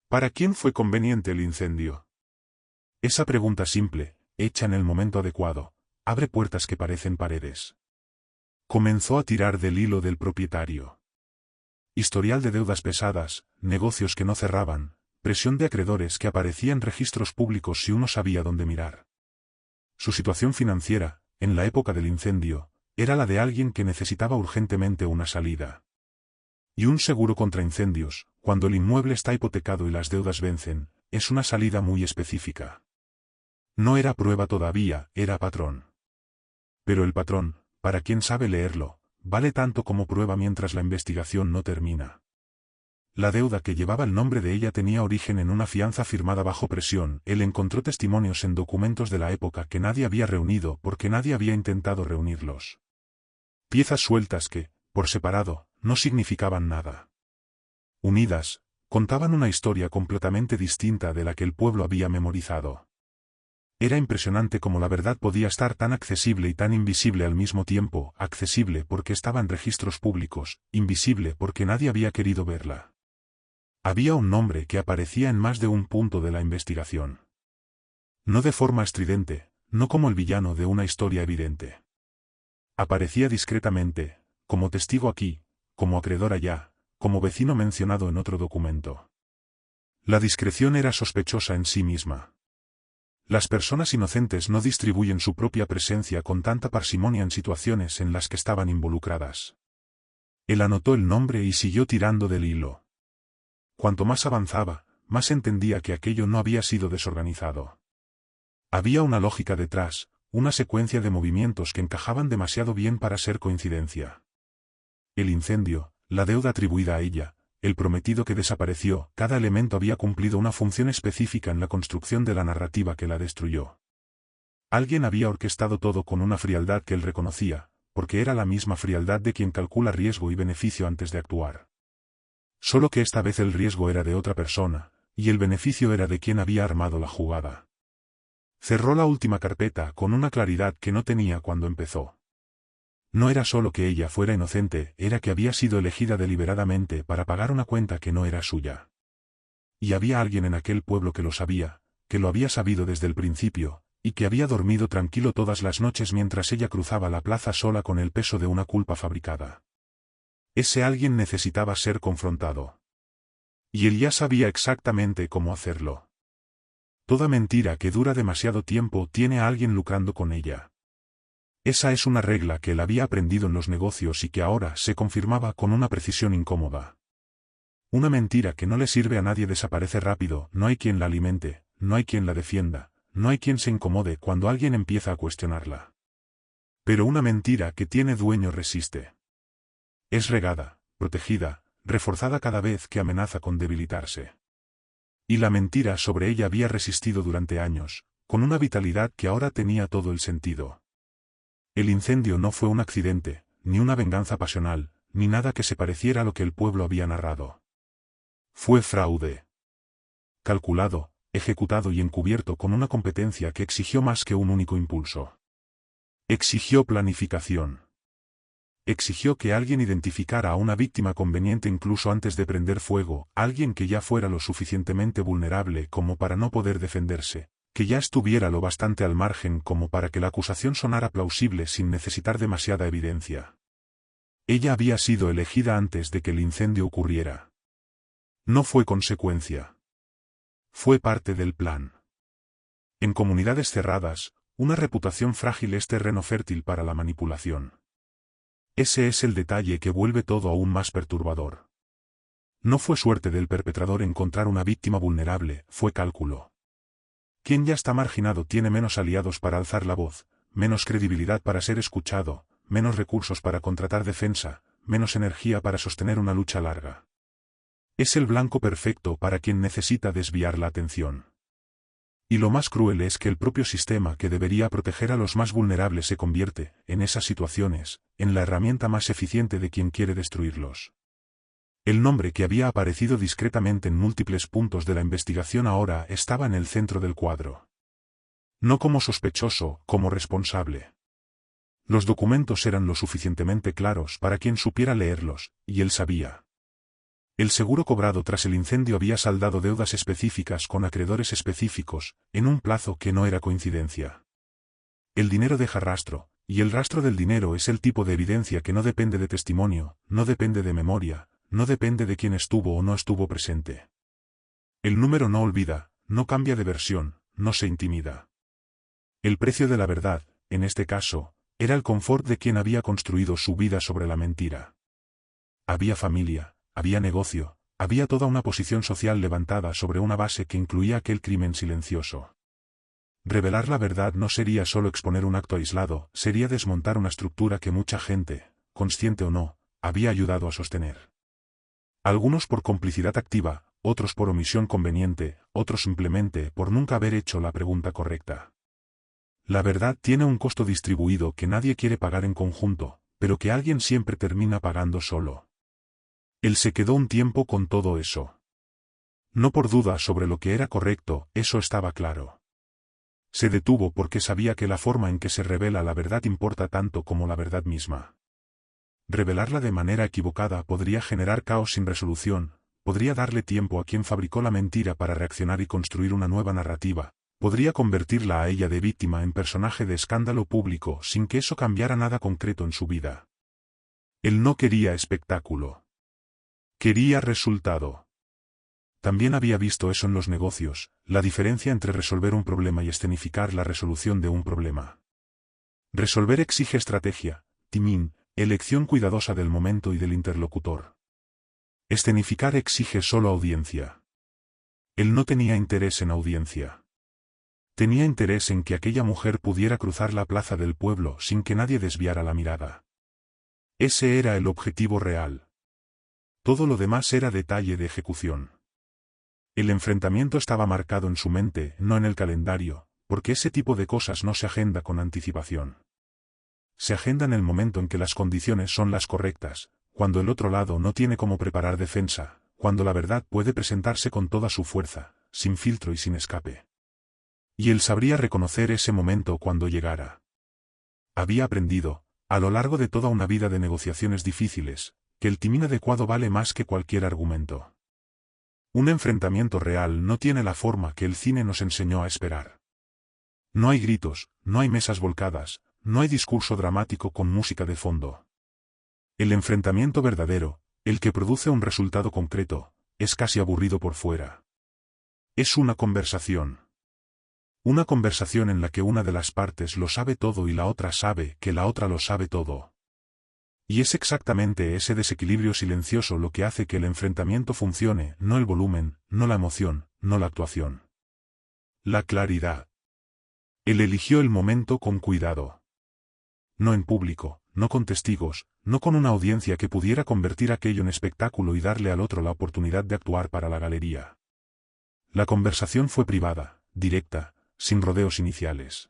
¿Para quién fue conveniente el incendio? Esa pregunta simple, hecha en el momento adecuado, abre puertas que parecen paredes. Comenzó a tirar del hilo del propietario. Historial de deudas pesadas, negocios que no cerraban, presión de acreedores que aparecía en registros públicos si uno sabía dónde mirar. Su situación financiera, en la época del incendio, era la de alguien que necesitaba urgentemente una salida. Y un seguro contra incendios, cuando el inmueble está hipotecado y las deudas vencen, es una salida muy específica. No era prueba todavía, era patrón. Pero el patrón, para quien sabe leerlo, vale tanto como prueba mientras la investigación no termina. La deuda que llevaba el nombre de ella tenía origen en una fianza firmada bajo presión. Él encontró testimonios en documentos de la época que nadie había reunido porque nadie había intentado reunirlos. Piezas sueltas que, por separado, no significaban nada. Unidas, contaban una historia completamente distinta de la que el pueblo había memorizado. Era impresionante cómo la verdad podía estar tan accesible y tan invisible al mismo tiempo, accesible porque estaba en registros públicos, invisible porque nadie había querido verla. Había un nombre que aparecía en más de un punto de la investigación. No de forma estridente, no como el villano de una historia evidente. Aparecía discretamente, como testigo aquí, como acreedor allá, como vecino mencionado en otro documento. La discreción era sospechosa en sí misma. Las personas inocentes no distribuyen su propia presencia con tanta parsimonia en situaciones en las que estaban involucradas. Él anotó el nombre y siguió tirando del hilo. Cuanto más avanzaba, más entendía que aquello no había sido desorganizado. Había una lógica detrás, una secuencia de movimientos que encajaban demasiado bien para ser coincidencia. El incendio, la deuda atribuida a ella, el prometido que desapareció, cada elemento había cumplido una función específica en la construcción de la narrativa que la destruyó. Alguien había orquestado todo con una frialdad que él reconocía, porque era la misma frialdad de quien calcula riesgo y beneficio antes de actuar. Solo que esta vez el riesgo era de otra persona, y el beneficio era de quien había armado la jugada. Cerró la última carpeta con una claridad que no tenía cuando empezó. No era solo que ella fuera inocente, era que había sido elegida deliberadamente para pagar una cuenta que no era suya. Y había alguien en aquel pueblo que lo sabía, que lo había sabido desde el principio, y que había dormido tranquilo todas las noches mientras ella cruzaba la plaza sola con el peso de una culpa fabricada. Ese alguien necesitaba ser confrontado. Y él ya sabía exactamente cómo hacerlo. Toda mentira que dura demasiado tiempo tiene a alguien lucrando con ella. Esa es una regla que él había aprendido en los negocios y que ahora se confirmaba con una precisión incómoda. Una mentira que no le sirve a nadie desaparece rápido, no hay quien la alimente, no hay quien la defienda, no hay quien se incomode cuando alguien empieza a cuestionarla. Pero una mentira que tiene dueño resiste. Es regada, protegida, reforzada cada vez que amenaza con debilitarse. Y la mentira sobre ella había resistido durante años, con una vitalidad que ahora tenía todo el sentido. El incendio no fue un accidente, ni una venganza pasional, ni nada que se pareciera a lo que el pueblo había narrado. Fue fraude. Calculado, ejecutado y encubierto con una competencia que exigió más que un único impulso. Exigió planificación. Exigió que alguien identificara a una víctima conveniente incluso antes de prender fuego, alguien que ya fuera lo suficientemente vulnerable como para no poder defenderse, que ya estuviera lo bastante al margen como para que la acusación sonara plausible sin necesitar demasiada evidencia. Ella había sido elegida antes de que el incendio ocurriera. No fue consecuencia. Fue parte del plan. En comunidades cerradas, una reputación frágil es terreno fértil para la manipulación. Ese es el detalle que vuelve todo aún más perturbador. No fue suerte del perpetrador encontrar una víctima vulnerable, fue cálculo. Quien ya está marginado tiene menos aliados para alzar la voz, menos credibilidad para ser escuchado, menos recursos para contratar defensa, menos energía para sostener una lucha larga. Es el blanco perfecto para quien necesita desviar la atención. Y lo más cruel es que el propio sistema que debería proteger a los más vulnerables se convierte, en esas situaciones, en la herramienta más eficiente de quien quiere destruirlos. El nombre que había aparecido discretamente en múltiples puntos de la investigación ahora estaba en el centro del cuadro. No como sospechoso, como responsable. Los documentos eran lo suficientemente claros para quien supiera leerlos, y él sabía. El seguro cobrado tras el incendio había saldado deudas específicas con acreedores específicos, en un plazo que no era coincidencia. El dinero deja rastro, y el rastro del dinero es el tipo de evidencia que no depende de testimonio, no depende de memoria, no depende de quién estuvo o no estuvo presente. El número no olvida, no cambia de versión, no se intimida. El precio de la verdad, en este caso, era el confort de quien había construido su vida sobre la mentira. Había familia. Había negocio, había toda una posición social levantada sobre una base que incluía aquel crimen silencioso. Revelar la verdad no sería solo exponer un acto aislado, sería desmontar una estructura que mucha gente, consciente o no, había ayudado a sostener. Algunos por complicidad activa, otros por omisión conveniente, otros simplemente por nunca haber hecho la pregunta correcta. La verdad tiene un costo distribuido que nadie quiere pagar en conjunto, pero que alguien siempre termina pagando solo. Él se quedó un tiempo con todo eso. No por duda sobre lo que era correcto, eso estaba claro. Se detuvo porque sabía que la forma en que se revela la verdad importa tanto como la verdad misma. Revelarla de manera equivocada podría generar caos sin resolución, podría darle tiempo a quien fabricó la mentira para reaccionar y construir una nueva narrativa, podría convertirla a ella de víctima en personaje de escándalo público sin que eso cambiara nada concreto en su vida. Él no quería espectáculo. Quería resultado. También había visto eso en los negocios, la diferencia entre resolver un problema y escenificar la resolución de un problema. Resolver exige estrategia, timing, elección cuidadosa del momento y del interlocutor. Escenificar exige solo audiencia. Él no tenía interés en audiencia. Tenía interés en que aquella mujer pudiera cruzar la plaza del pueblo sin que nadie desviara la mirada. Ese era el objetivo real. Todo lo demás era detalle de ejecución. El enfrentamiento estaba marcado en su mente, no en el calendario, porque ese tipo de cosas no se agenda con anticipación. Se agenda en el momento en que las condiciones son las correctas, cuando el otro lado no tiene cómo preparar defensa, cuando la verdad puede presentarse con toda su fuerza, sin filtro y sin escape. Y él sabría reconocer ese momento cuando llegara. Había aprendido, a lo largo de toda una vida de negociaciones difíciles, que el timing adecuado vale más que cualquier argumento. Un enfrentamiento real no tiene la forma que el cine nos enseñó a esperar. No hay gritos, no hay mesas volcadas, no hay discurso dramático con música de fondo. El enfrentamiento verdadero, el que produce un resultado concreto, es casi aburrido por fuera. Es una conversación. Una conversación en la que una de las partes lo sabe todo y la otra sabe que la otra lo sabe todo. Y es exactamente ese desequilibrio silencioso lo que hace que el enfrentamiento funcione, no el volumen, no la emoción, no la actuación. La claridad. Él eligió el momento con cuidado. No en público, no con testigos, no con una audiencia que pudiera convertir aquello en espectáculo y darle al otro la oportunidad de actuar para la galería. La conversación fue privada, directa, sin rodeos iniciales.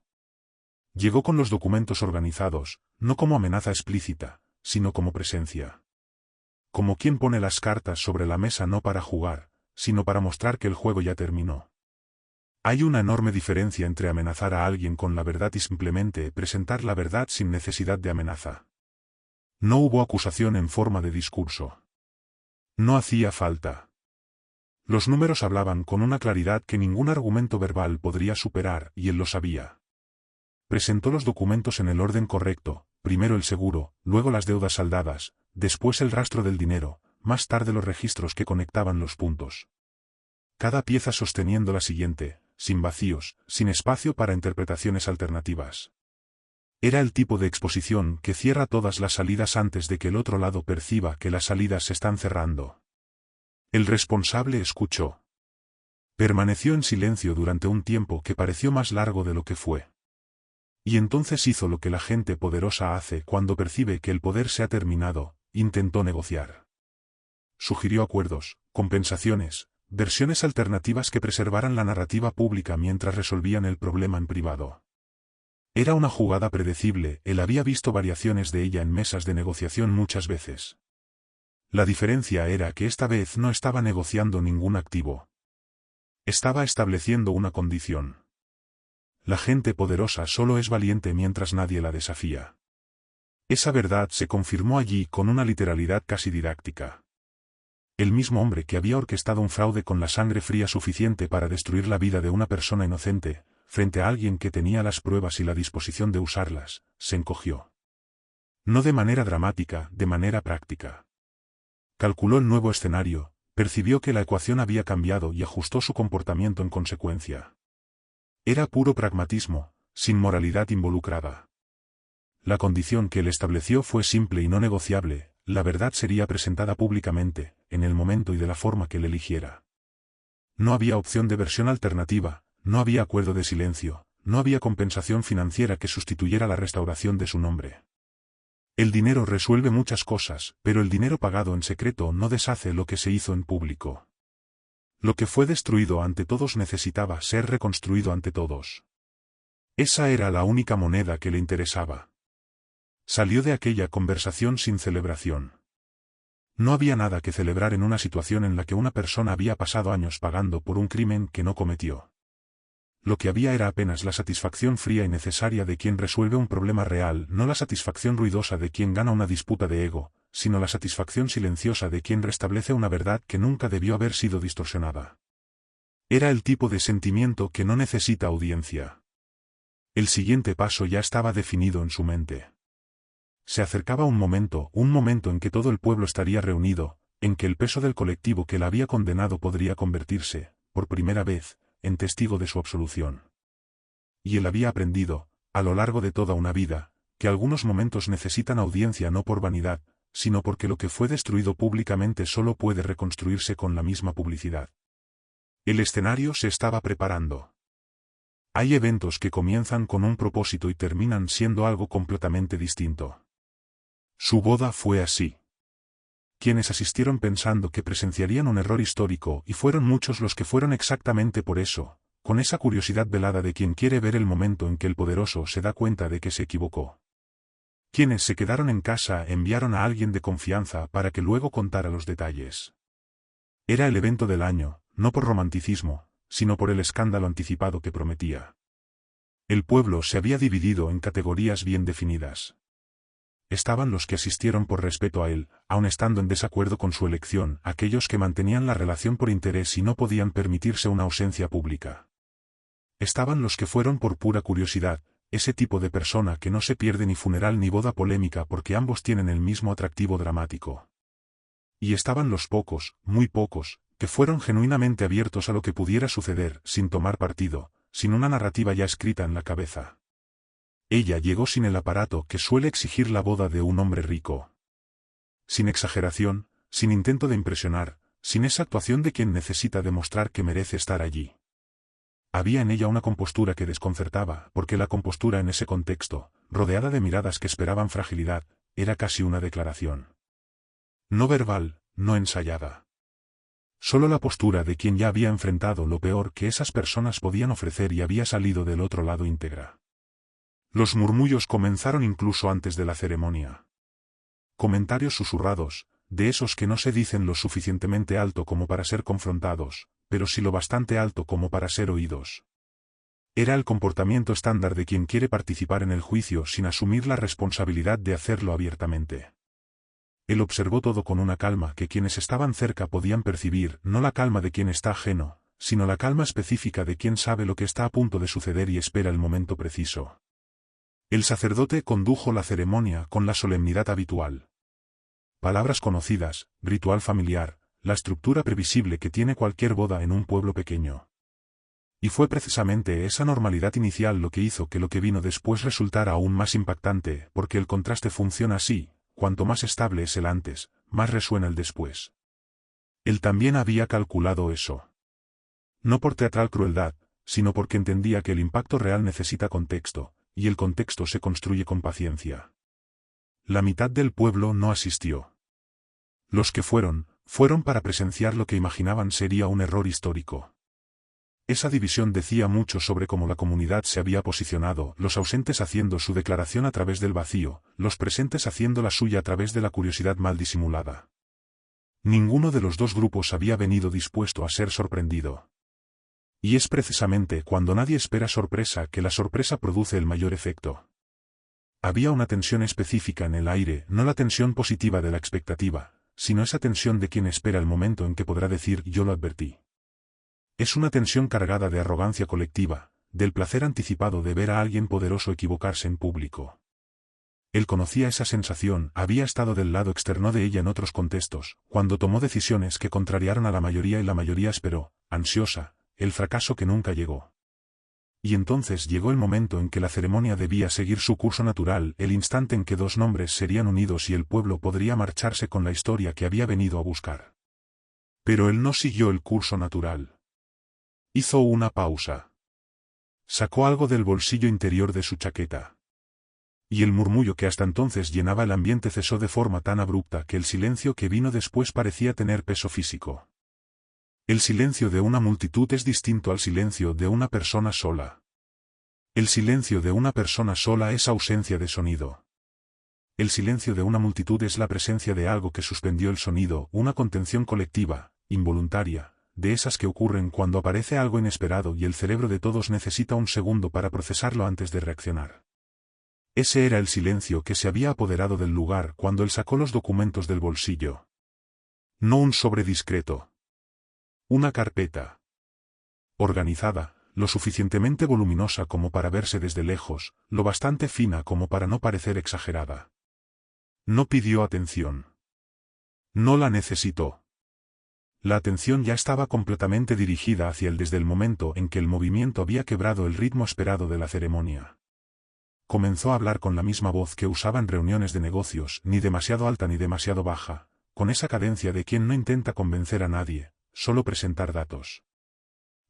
Llegó con los documentos organizados, no como amenaza explícita, sino como presencia. Como quien pone las cartas sobre la mesa no para jugar, sino para mostrar que el juego ya terminó. Hay una enorme diferencia entre amenazar a alguien con la verdad y simplemente presentar la verdad sin necesidad de amenaza. No hubo acusación en forma de discurso. No hacía falta. Los números hablaban con una claridad que ningún argumento verbal podría superar y él lo sabía. Presentó los documentos en el orden correcto, primero el seguro, luego las deudas saldadas, después el rastro del dinero, más tarde los registros que conectaban los puntos. Cada pieza sosteniendo la siguiente, sin vacíos, sin espacio para interpretaciones alternativas. Era el tipo de exposición que cierra todas las salidas antes de que el otro lado perciba que las salidas se están cerrando. El responsable escuchó. Permaneció en silencio durante un tiempo que pareció más largo de lo que fue. Y entonces hizo lo que la gente poderosa hace cuando percibe que el poder se ha terminado, intentó negociar. Sugirió acuerdos, compensaciones, versiones alternativas que preservaran la narrativa pública mientras resolvían el problema en privado. Era una jugada predecible, él había visto variaciones de ella en mesas de negociación muchas veces. La diferencia era que esta vez no estaba negociando ningún activo. Estaba estableciendo una condición. La gente poderosa solo es valiente mientras nadie la desafía. Esa verdad se confirmó allí con una literalidad casi didáctica. El mismo hombre que había orquestado un fraude con la sangre fría suficiente para destruir la vida de una persona inocente, frente a alguien que tenía las pruebas y la disposición de usarlas, se encogió. No de manera dramática, de manera práctica. Calculó el nuevo escenario, percibió que la ecuación había cambiado y ajustó su comportamiento en consecuencia. Era puro pragmatismo, sin moralidad involucrada. La condición que él estableció fue simple y no negociable, la verdad sería presentada públicamente, en el momento y de la forma que él eligiera. No había opción de versión alternativa, no había acuerdo de silencio, no había compensación financiera que sustituyera la restauración de su nombre. El dinero resuelve muchas cosas, pero el dinero pagado en secreto no deshace lo que se hizo en público. Lo que fue destruido ante todos necesitaba ser reconstruido ante todos. Esa era la única moneda que le interesaba. Salió de aquella conversación sin celebración. No había nada que celebrar en una situación en la que una persona había pasado años pagando por un crimen que no cometió. lo que había era apenas la satisfacción fría y necesaria de quien resuelve un problema real, no la satisfacción ruidosa de quien gana una disputa de ego, sino la satisfacción silenciosa de quien restablece una verdad que nunca debió haber sido distorsionada. Era el tipo de sentimiento que no necesita audiencia. El siguiente paso ya estaba definido en su mente. Se acercaba un momento en que todo el pueblo estaría reunido, en que el peso del colectivo que la había condenado podría convertirse, por primera vez, en testigo de su absolución. Y él había aprendido, a lo largo de toda una vida, que algunos momentos necesitan audiencia no por vanidad, sino porque lo que fue destruido públicamente solo puede reconstruirse con la misma publicidad. El escenario se estaba preparando. Hay eventos que comienzan con un propósito y terminan siendo algo completamente distinto. Su boda fue así. Quienes asistieron pensando que presenciarían un error histórico y fueron muchos los que fueron exactamente por eso, con esa curiosidad velada de quien quiere ver el momento en que el poderoso se da cuenta de que se equivocó. Quienes se quedaron en casa enviaron a alguien de confianza para que luego contara los detalles. Era el evento del año, no por romanticismo, sino por el escándalo anticipado que prometía. El pueblo se había dividido en categorías bien definidas. Estaban los que asistieron por respeto a él, aun estando en desacuerdo con su elección, aquellos que mantenían la relación por interés y no podían permitirse una ausencia pública. Estaban los que fueron por pura curiosidad, ese tipo de persona que no se pierde ni funeral ni boda polémica porque ambos tienen el mismo atractivo dramático. Y estaban los pocos, muy pocos, que fueron genuinamente abiertos a lo que pudiera suceder, sin tomar partido, sin una narrativa ya escrita en la cabeza. Ella llegó sin el aparato que suele exigir la boda de un hombre rico. Sin exageración, sin intento de impresionar, sin esa actuación de quien necesita demostrar que merece estar allí. Había en ella una compostura que desconcertaba, porque la compostura en ese contexto, rodeada de miradas que esperaban fragilidad, era casi una declaración. No verbal, no ensayada. Solo la postura de quien ya había enfrentado lo peor que esas personas podían ofrecer y había salido del otro lado íntegra. Los murmullos comenzaron incluso antes de la ceremonia. Comentarios susurrados, de esos que no se dicen lo suficientemente alto como para ser confrontados, pero sí lo bastante alto como para ser oídos. Era el comportamiento estándar de quien quiere participar en el juicio sin asumir la responsabilidad de hacerlo abiertamente. Él observó todo con una calma que quienes estaban cerca podían percibir, no la calma de quien está ajeno, sino la calma específica de quien sabe lo que está a punto de suceder y espera el momento preciso. El sacerdote condujo la ceremonia con la solemnidad habitual. Palabras conocidas, ritual familiar, la estructura previsible que tiene cualquier boda en un pueblo pequeño. Y fue precisamente esa normalidad inicial lo que hizo que lo que vino después resultara aún más impactante, porque el contraste funciona así, cuanto más estable es el antes, más resuena el después. Él también había calculado eso. No por teatral crueldad, sino porque entendía que el impacto real necesita contexto, y el contexto se construye con paciencia. La mitad del pueblo no asistió. Los que fueron para presenciar lo que imaginaban sería un error histórico. Esa división decía mucho sobre cómo la comunidad se había posicionado, los ausentes haciendo su declaración a través del vacío, los presentes haciendo la suya a través de la curiosidad mal disimulada. Ninguno de los dos grupos había venido dispuesto a ser sorprendido. Y es precisamente cuando nadie espera sorpresa que la sorpresa produce el mayor efecto. Había una tensión específica en el aire, no la tensión positiva de la expectativa, sino esa tensión de quien espera el momento en que podrá decir yo lo advertí. Es una tensión cargada de arrogancia colectiva, del placer anticipado de ver a alguien poderoso equivocarse en público. Él conocía esa sensación, había estado del lado externo de ella en otros contextos, cuando tomó decisiones que contrariaron a la mayoría y la mayoría esperó, ansiosa, el fracaso que nunca llegó. Y entonces llegó el momento en que la ceremonia debía seguir su curso natural, el instante en que dos nombres serían unidos y el pueblo podría marcharse con la historia que había venido a buscar. Pero él no siguió el curso natural. Hizo una pausa. Sacó algo del bolsillo interior de su chaqueta. Y el murmullo que hasta entonces llenaba el ambiente cesó de forma tan abrupta que el silencio que vino después parecía tener peso físico. El silencio de una multitud es distinto al silencio de una persona sola. El silencio de una persona sola es ausencia de sonido. El silencio de una multitud es la presencia de algo que suspendió el sonido, una contención colectiva, involuntaria, de esas que ocurren cuando aparece algo inesperado y el cerebro de todos necesita un segundo para procesarlo antes de reaccionar. Ese era el silencio que se había apoderado del lugar cuando él sacó los documentos del bolsillo. No un sobre discreto. Una carpeta. Organizada, lo suficientemente voluminosa como para verse desde lejos, lo bastante fina como para no parecer exagerada. No pidió atención. No la necesitó. La atención ya estaba completamente dirigida hacia él desde el momento en que el movimiento había quebrado el ritmo esperado de la ceremonia. Comenzó a hablar con la misma voz que usaba en reuniones de negocios, ni demasiado alta ni demasiado baja, con esa cadencia de quien no intenta convencer a nadie, solo presentar datos.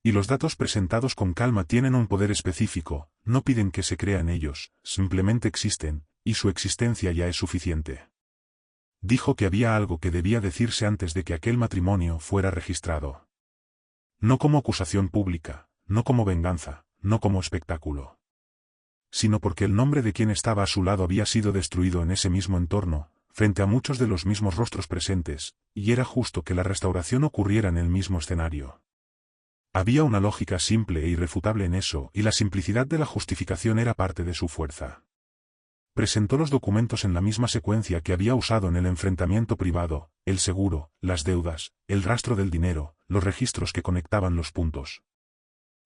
Y los datos presentados con calma tienen un poder específico, no piden que se crea en ellos, simplemente existen, y su existencia ya es suficiente. Dijo que había algo que debía decirse antes de que aquel matrimonio fuera registrado. No como acusación pública, no como venganza, no como espectáculo. Sino porque el nombre de quien estaba a su lado había sido destruido en ese mismo entorno, frente a muchos de los mismos rostros presentes, y era justo que la restauración ocurriera en el mismo escenario. Había una lógica simple e irrefutable en eso, y la simplicidad de la justificación era parte de su fuerza. Presentó los documentos en la misma secuencia que había usado en el enfrentamiento privado, el seguro, las deudas, el rastro del dinero, los registros que conectaban los puntos.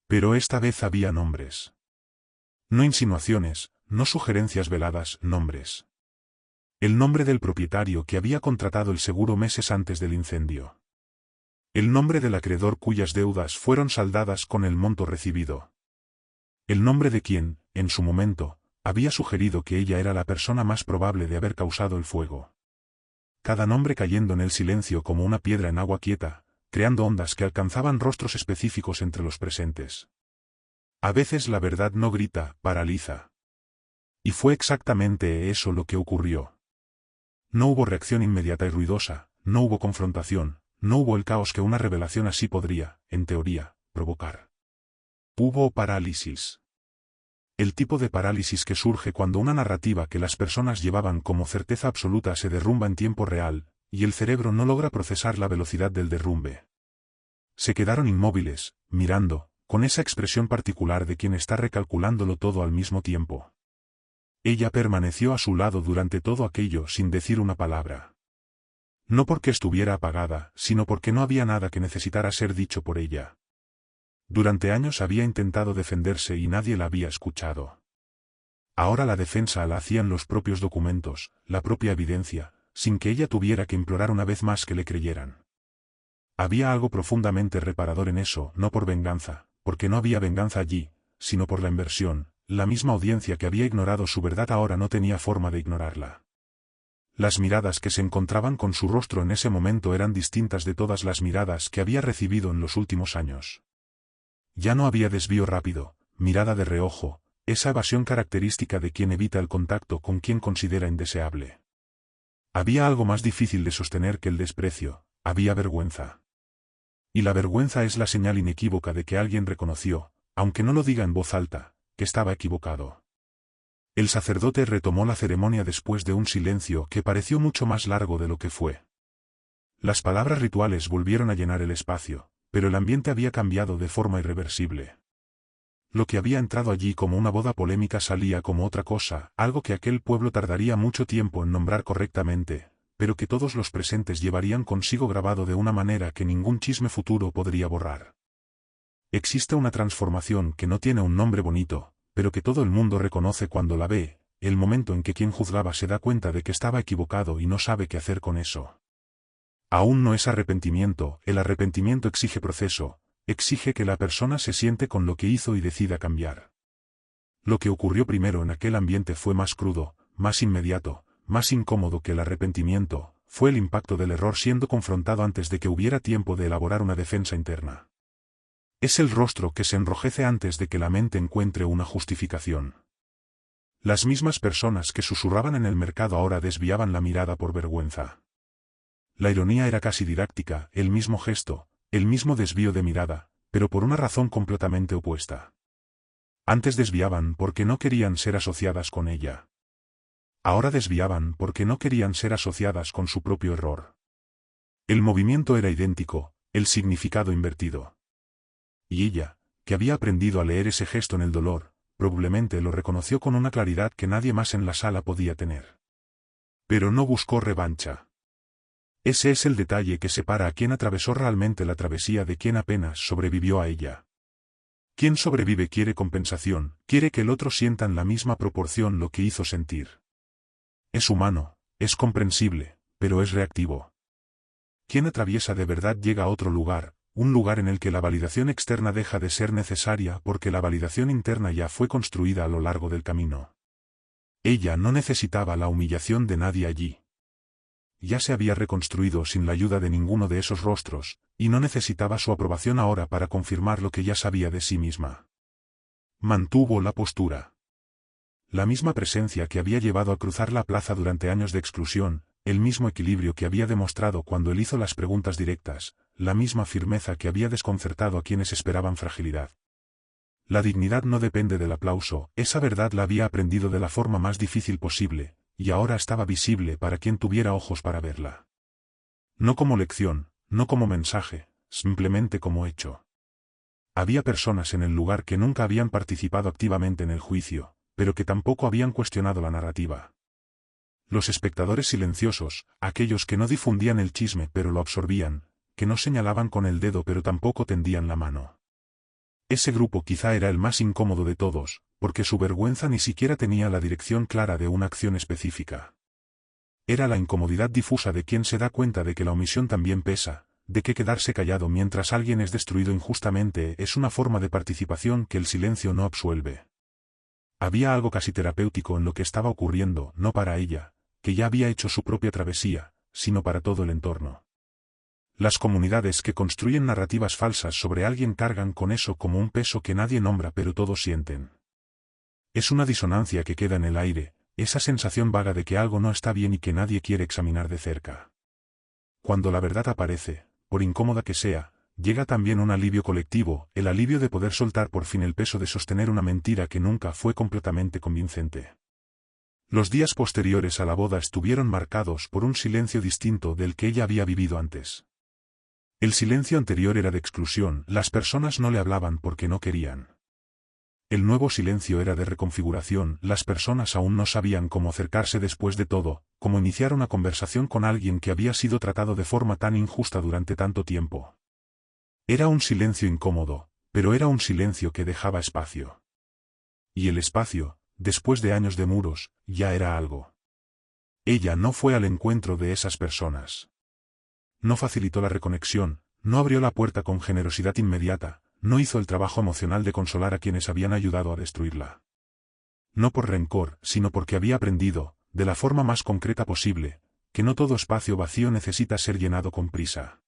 Pero esta vez había nombres. No insinuaciones, no sugerencias veladas, nombres. El nombre del propietario que había contratado el seguro meses antes del incendio. El nombre del acreedor cuyas deudas fueron saldadas con el monto recibido. El nombre de quien, en su momento, había sugerido que ella era la persona más probable de haber causado el fuego. Cada nombre cayendo en el silencio como una piedra en agua quieta, creando ondas que alcanzaban rostros específicos entre los presentes. A veces la verdad no grita, paraliza. Y fue exactamente eso lo que ocurrió. No hubo reacción inmediata y ruidosa, no hubo confrontación, no hubo el caos que una revelación así podría, en teoría, provocar. Hubo parálisis. El tipo de parálisis que surge cuando una narrativa que las personas llevaban como certeza absoluta se derrumba en tiempo real, y el cerebro no logra procesar la velocidad del derrumbe. Se quedaron inmóviles, mirando, con esa expresión particular de quien está recalculándolo todo al mismo tiempo. Ella permaneció a su lado durante todo aquello sin decir una palabra. No porque estuviera apagada, sino porque no había nada que necesitara ser dicho por ella. Durante años había intentado defenderse y nadie la había escuchado. Ahora la defensa la hacían los propios documentos, la propia evidencia, sin que ella tuviera que implorar una vez más que le creyeran. Había algo profundamente reparador en eso, no por venganza, porque no había venganza allí, sino por la inversión, la misma audiencia que había ignorado su verdad ahora no tenía forma de ignorarla. Las miradas que se encontraban con su rostro en ese momento eran distintas de todas las miradas que había recibido en los últimos años. Ya no había desvío rápido, mirada de reojo, esa evasión característica de quien evita el contacto con quien considera indeseable. Había algo más difícil de sostener que el desprecio, había vergüenza. Y la vergüenza es la señal inequívoca de que alguien reconoció, aunque no lo diga en voz alta, que estaba equivocado. El sacerdote retomó la ceremonia después de un silencio que pareció mucho más largo de lo que fue. Las palabras rituales volvieron a llenar el espacio, pero el ambiente había cambiado de forma irreversible. Lo que había entrado allí como una boda polémica salía como otra cosa, algo que aquel pueblo tardaría mucho tiempo en nombrar correctamente, pero que todos los presentes llevarían consigo grabado de una manera que ningún chisme futuro podría borrar. Existe una transformación que no tiene un nombre bonito, pero que todo el mundo reconoce cuando la ve, el momento en que quien juzgaba se da cuenta de que estaba equivocado y no sabe qué hacer con eso. Aún no es arrepentimiento, el arrepentimiento exige proceso, exige que la persona se siente con lo que hizo y decida cambiar. Lo que ocurrió primero en aquel ambiente fue más crudo, más inmediato, más incómodo que el arrepentimiento, fue el impacto del error siendo confrontado antes de que hubiera tiempo de elaborar una defensa interna. Es el rostro que se enrojece antes de que la mente encuentre una justificación. Las mismas personas que susurraban en el mercado ahora desviaban la mirada por vergüenza. La ironía era casi didáctica, el mismo gesto, el mismo desvío de mirada, pero por una razón completamente opuesta. Antes desviaban porque no querían ser asociadas con ella. Ahora desviaban porque no querían ser asociadas con su propio error. El movimiento era idéntico, El significado invertido. Y ella, que había aprendido a leer ese gesto en el dolor, probablemente lo reconoció con una claridad que nadie más en la sala podía tener. Pero no buscó revancha. Ese es el detalle que separa a quien atravesó realmente la travesía de quien apenas sobrevivió a ella. Quien sobrevive quiere compensación, quiere que el otro sienta en la misma proporción lo que hizo sentir. Es humano, es comprensible, pero es reactivo. Quien atraviesa de verdad llega a otro lugar, un lugar en el que la validación externa deja de ser necesaria porque la validación interna ya fue construida a lo largo del camino. Ella no necesitaba la humillación de nadie allí. Ya se había reconstruido sin la ayuda de ninguno de esos rostros, y no necesitaba su aprobación ahora para confirmar lo que ya sabía de sí misma. Mantuvo la postura. La misma presencia que había llevado a cruzar la plaza durante años de exclusión, el mismo equilibrio que había demostrado cuando él hizo las preguntas directas, la misma firmeza que había desconcertado a quienes esperaban fragilidad. La dignidad no depende del aplauso, esa verdad la había aprendido de la forma más difícil posible, y ahora estaba visible para quien tuviera ojos para verla. No como lección, no como mensaje, simplemente como hecho. Había personas en el lugar que nunca habían participado activamente en el juicio, pero que tampoco habían cuestionado la narrativa. Los espectadores silenciosos, aquellos que no difundían el chisme pero lo absorbían, que no señalaban con el dedo pero tampoco tendían la mano. Ese grupo quizá era el más incómodo de todos, porque su vergüenza ni siquiera tenía la dirección clara de una acción específica. Era la incomodidad difusa de quien se da cuenta de que la omisión también pesa, de que quedarse callado mientras alguien es destruido injustamente es una forma de participación que el silencio no absuelve. Había algo casi terapéutico en lo que estaba ocurriendo, no para ella, que ya había hecho su propia travesía, sino para todo el entorno. Las comunidades que construyen narrativas falsas sobre alguien cargan con eso como un peso que nadie nombra pero todos sienten. Es una disonancia que queda en el aire, esa sensación vaga de que algo no está bien y que nadie quiere examinar de cerca. Cuando la verdad aparece, por incómoda que sea, llega también un alivio colectivo, el alivio de poder soltar por fin el peso de sostener una mentira que nunca fue completamente convincente. Los días posteriores a la boda estuvieron marcados por un silencio distinto del que ella había vivido antes. El silencio anterior era de exclusión, las personas no le hablaban porque no querían. El nuevo silencio era de reconfiguración, las personas aún no sabían cómo acercarse después de todo, cómo iniciar una conversación con alguien que había sido tratado de forma tan injusta durante tanto tiempo. Era un silencio incómodo, pero era un silencio que dejaba espacio. Y el espacio, después de años de muros, ya era algo. Ella no fue al encuentro de esas personas. No facilitó la reconexión, no abrió la puerta con generosidad inmediata, no hizo el trabajo emocional de consolar a quienes habían ayudado a destruirla. No por rencor, sino porque había aprendido, de la forma más concreta posible, que no todo espacio vacío necesita ser llenado con prisa.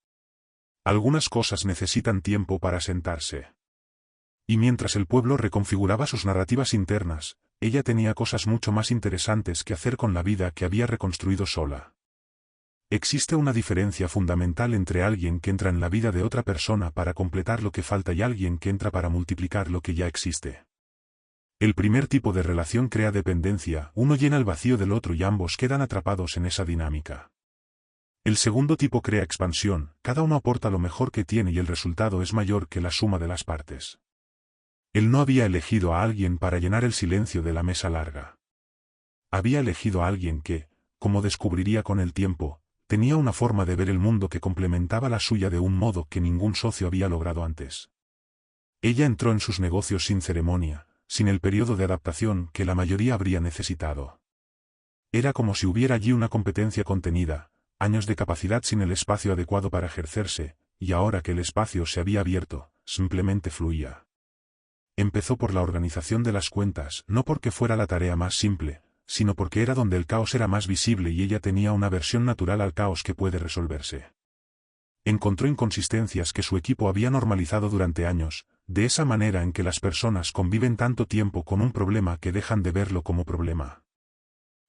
Algunas cosas necesitan tiempo para sentarse. Y mientras el pueblo reconfiguraba sus narrativas internas, ella tenía cosas mucho más interesantes que hacer con la vida que había reconstruido sola. Existe una diferencia fundamental entre alguien que entra en la vida de otra persona para completar lo que falta y alguien que entra para multiplicar lo que ya existe. El primer tipo de relación crea dependencia, uno llena el vacío del otro y ambos quedan atrapados en esa dinámica. El segundo tipo crea expansión, cada uno aporta lo mejor que tiene y el resultado es mayor que la suma de las partes. Él no había elegido a alguien para llenar el silencio de la mesa larga. Había elegido a alguien que, como descubriría con el tiempo, tenía una forma de ver el mundo que complementaba la suya de un modo que ningún socio había logrado antes. Ella entró en sus negocios sin ceremonia, sin el periodo de adaptación que la mayoría habría necesitado. Era como si hubiera allí una competencia contenida, años de capacidad sin el espacio adecuado para ejercerse, y ahora que el espacio se había abierto, simplemente fluía. Empezó por la organización de las cuentas, no porque fuera la tarea más simple, sino porque era donde el caos era más visible y ella tenía una aversión natural al caos que puede resolverse. Encontró inconsistencias que su equipo había normalizado durante años, de esa manera en que las personas conviven tanto tiempo con un problema que dejan de verlo como problema.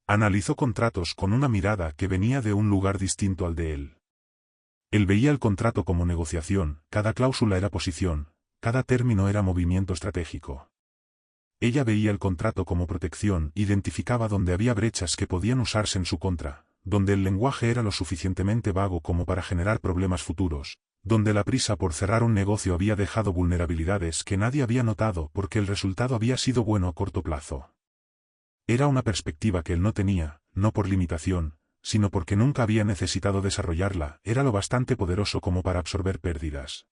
Analizó contratos con una mirada que venía de un lugar distinto al de él. Él veía el contrato como negociación, cada cláusula era posición, cada término era movimiento estratégico. Ella veía el contrato como protección, identificaba donde había brechas que podían usarse en su contra, donde el lenguaje era lo suficientemente vago como para generar problemas futuros, donde la prisa por cerrar un negocio había dejado vulnerabilidades que nadie había notado porque el resultado había sido bueno a corto plazo. Era una perspectiva que él no tenía, no por limitación, sino porque nunca había necesitado desarrollarla, era lo bastante poderoso como para absorber pérdidas.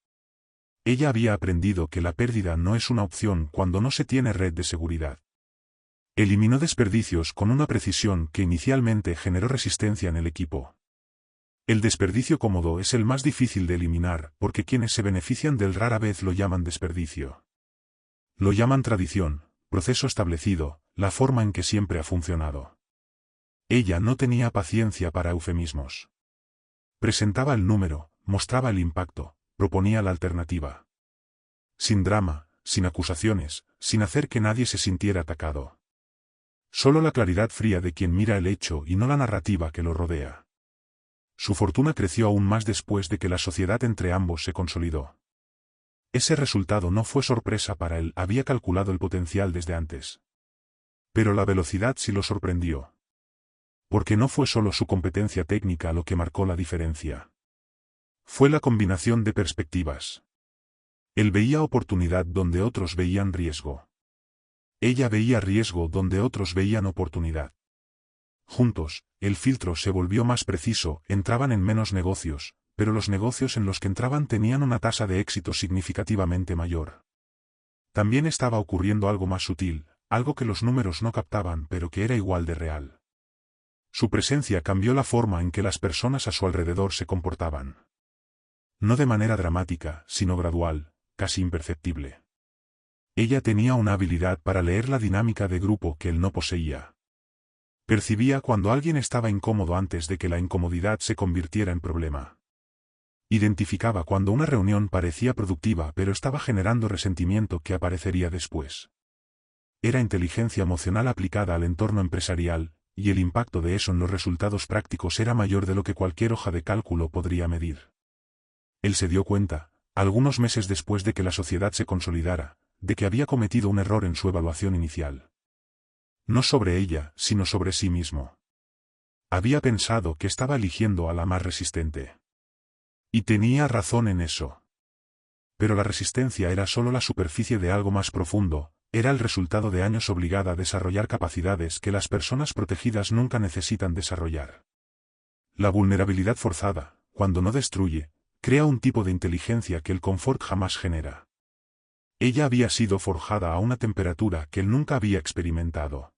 Ella había aprendido que la pérdida no es una opción cuando no se tiene red de seguridad. Eliminó desperdicios con una precisión que inicialmente generó resistencia en el equipo. El desperdicio cómodo es el más difícil de eliminar porque quienes se benefician del rara vez lo llaman desperdicio. Lo llaman tradición, proceso establecido, la forma en que siempre ha funcionado. Ella no tenía paciencia para eufemismos. Presentaba el número, mostraba el impacto, proponía la alternativa. Sin drama, sin acusaciones, sin hacer que nadie se sintiera atacado. Solo la claridad fría de quien mira el hecho y no la narrativa que lo rodea. Su fortuna creció aún más después de que la sociedad entre ambos se consolidó. Ese resultado no fue sorpresa para él, había calculado el potencial desde antes. Pero la velocidad sí lo sorprendió. Porque no fue solo su competencia técnica lo que marcó la diferencia. Fue la combinación de perspectivas. Él veía oportunidad donde otros veían riesgo. Ella veía riesgo donde otros veían oportunidad. Juntos, el filtro se volvió más preciso, entraban en menos negocios, pero los negocios en los que entraban tenían una tasa de éxito significativamente mayor. También estaba ocurriendo algo más sutil, algo que los números no captaban pero que era igual de real. Su presencia cambió la forma en que las personas a su alrededor se comportaban. No de manera dramática, sino gradual, casi imperceptible. Ella tenía una habilidad para leer la dinámica de grupo que él no poseía. Percibía cuando alguien estaba incómodo antes de que la incomodidad se convirtiera en problema. Identificaba cuando una reunión parecía productiva pero estaba generando resentimiento que aparecería después. Era inteligencia emocional aplicada al entorno empresarial, y el impacto de eso en los resultados prácticos era mayor de lo que cualquier hoja de cálculo podría medir. Él se dio cuenta, algunos meses después de que la sociedad se consolidara, de que había cometido un error en su evaluación inicial. No sobre ella, sino sobre sí mismo. Había pensado que estaba eligiendo a la más resistente. Y tenía razón en eso. Pero la resistencia era solo la superficie de algo más profundo, era el resultado de años obligada a desarrollar capacidades que las personas protegidas nunca necesitan desarrollar. La vulnerabilidad forzada, cuando no destruye, crea un tipo de inteligencia que el confort jamás genera. Ella había sido forjada a una temperatura que él nunca había experimentado.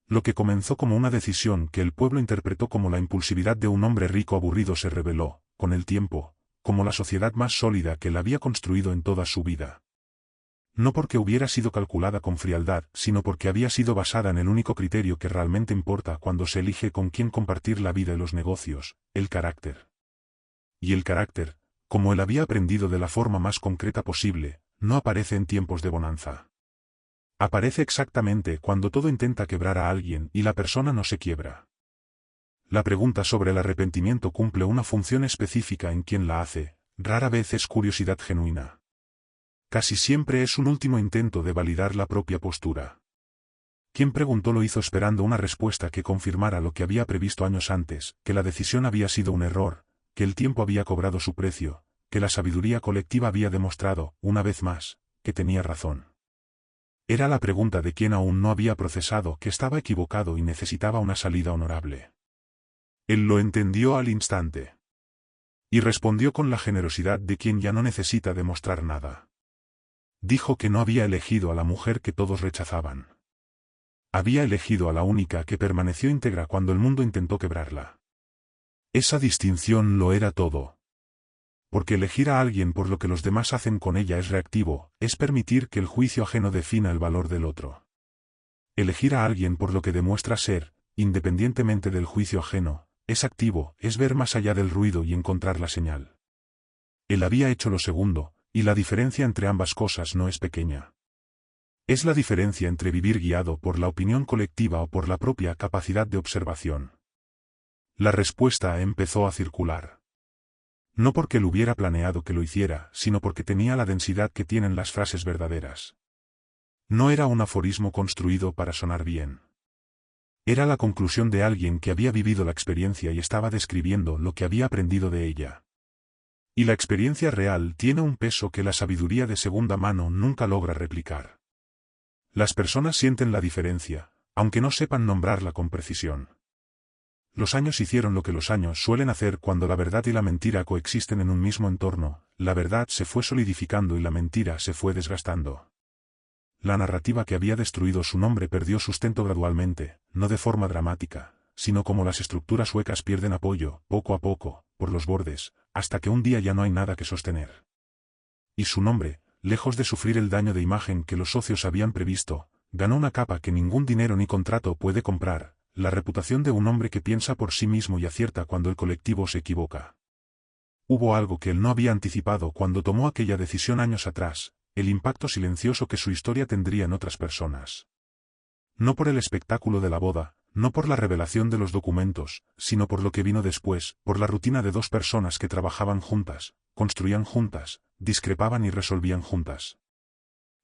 Lo que comenzó como una decisión que el pueblo interpretó como la impulsividad de un hombre rico aburrido se reveló, con el tiempo, como la sociedad más sólida que él había construido en toda su vida. No porque hubiera sido calculada con frialdad, sino porque había sido basada en el único criterio que realmente importa cuando se elige con quién compartir la vida y los negocios, el carácter. Y el carácter, como él había aprendido de la forma más concreta posible, no aparece en tiempos de bonanza. Aparece exactamente cuando todo intenta quebrar a alguien y la persona no se quiebra. La pregunta sobre el arrepentimiento cumple una función específica en quien la hace, rara vez es curiosidad genuina. Casi siempre es un último intento de validar la propia postura. Quien preguntó lo hizo esperando una respuesta que confirmara lo que había previsto años antes, que la decisión había sido un error, que el tiempo había cobrado su precio, que la sabiduría colectiva había demostrado, una vez más, que tenía razón. Era la pregunta de quien aún no había procesado que estaba equivocado y necesitaba una salida honorable. Él lo entendió al instante. Y respondió con la generosidad de quien ya no necesita demostrar nada. Dijo que no había elegido a la mujer que todos rechazaban. Había elegido a la única que permaneció íntegra cuando el mundo intentó quebrarla. Esa distinción lo era todo. Porque elegir a alguien por lo que los demás hacen con ella es reactivo, es permitir que el juicio ajeno defina el valor del otro. Elegir a alguien por lo que demuestra ser, independientemente del juicio ajeno, es activo, es ver más allá del ruido y encontrar la señal. Él había hecho lo segundo, y la diferencia entre ambas cosas no es pequeña. Es la diferencia entre vivir guiado por la opinión colectiva o por la propia capacidad de observación. La respuesta empezó a circular. No porque él hubiera planeado que lo hiciera, sino porque tenía la densidad que tienen las frases verdaderas. No era un aforismo construido para sonar bien. Era la conclusión de alguien que había vivido la experiencia y estaba describiendo lo que había aprendido de ella. Y la experiencia real tiene un peso que la sabiduría de segunda mano nunca logra replicar. Las personas sienten la diferencia, aunque no sepan nombrarla con precisión. Los años hicieron lo que los años suelen hacer cuando la verdad y la mentira coexisten en un mismo entorno, la verdad se fue solidificando y la mentira se fue desgastando. La narrativa que había destruido su nombre perdió sustento gradualmente, no de forma dramática, sino como las estructuras huecas pierden apoyo, poco a poco, por los bordes, hasta que un día ya no hay nada que sostener. Y su nombre, lejos de sufrir el daño de imagen que los socios habían previsto, ganó una capa que ningún dinero ni contrato puede comprar, la reputación de un hombre que piensa por sí mismo y acierta cuando el colectivo se equivoca. Hubo algo que él no había anticipado cuando tomó aquella decisión años atrás, el impacto silencioso que su historia tendría en otras personas. No por el espectáculo de la boda, no por la revelación de los documentos, sino por lo que vino después, por la rutina de dos personas que trabajaban juntas, construían juntas, discrepaban y resolvían juntas.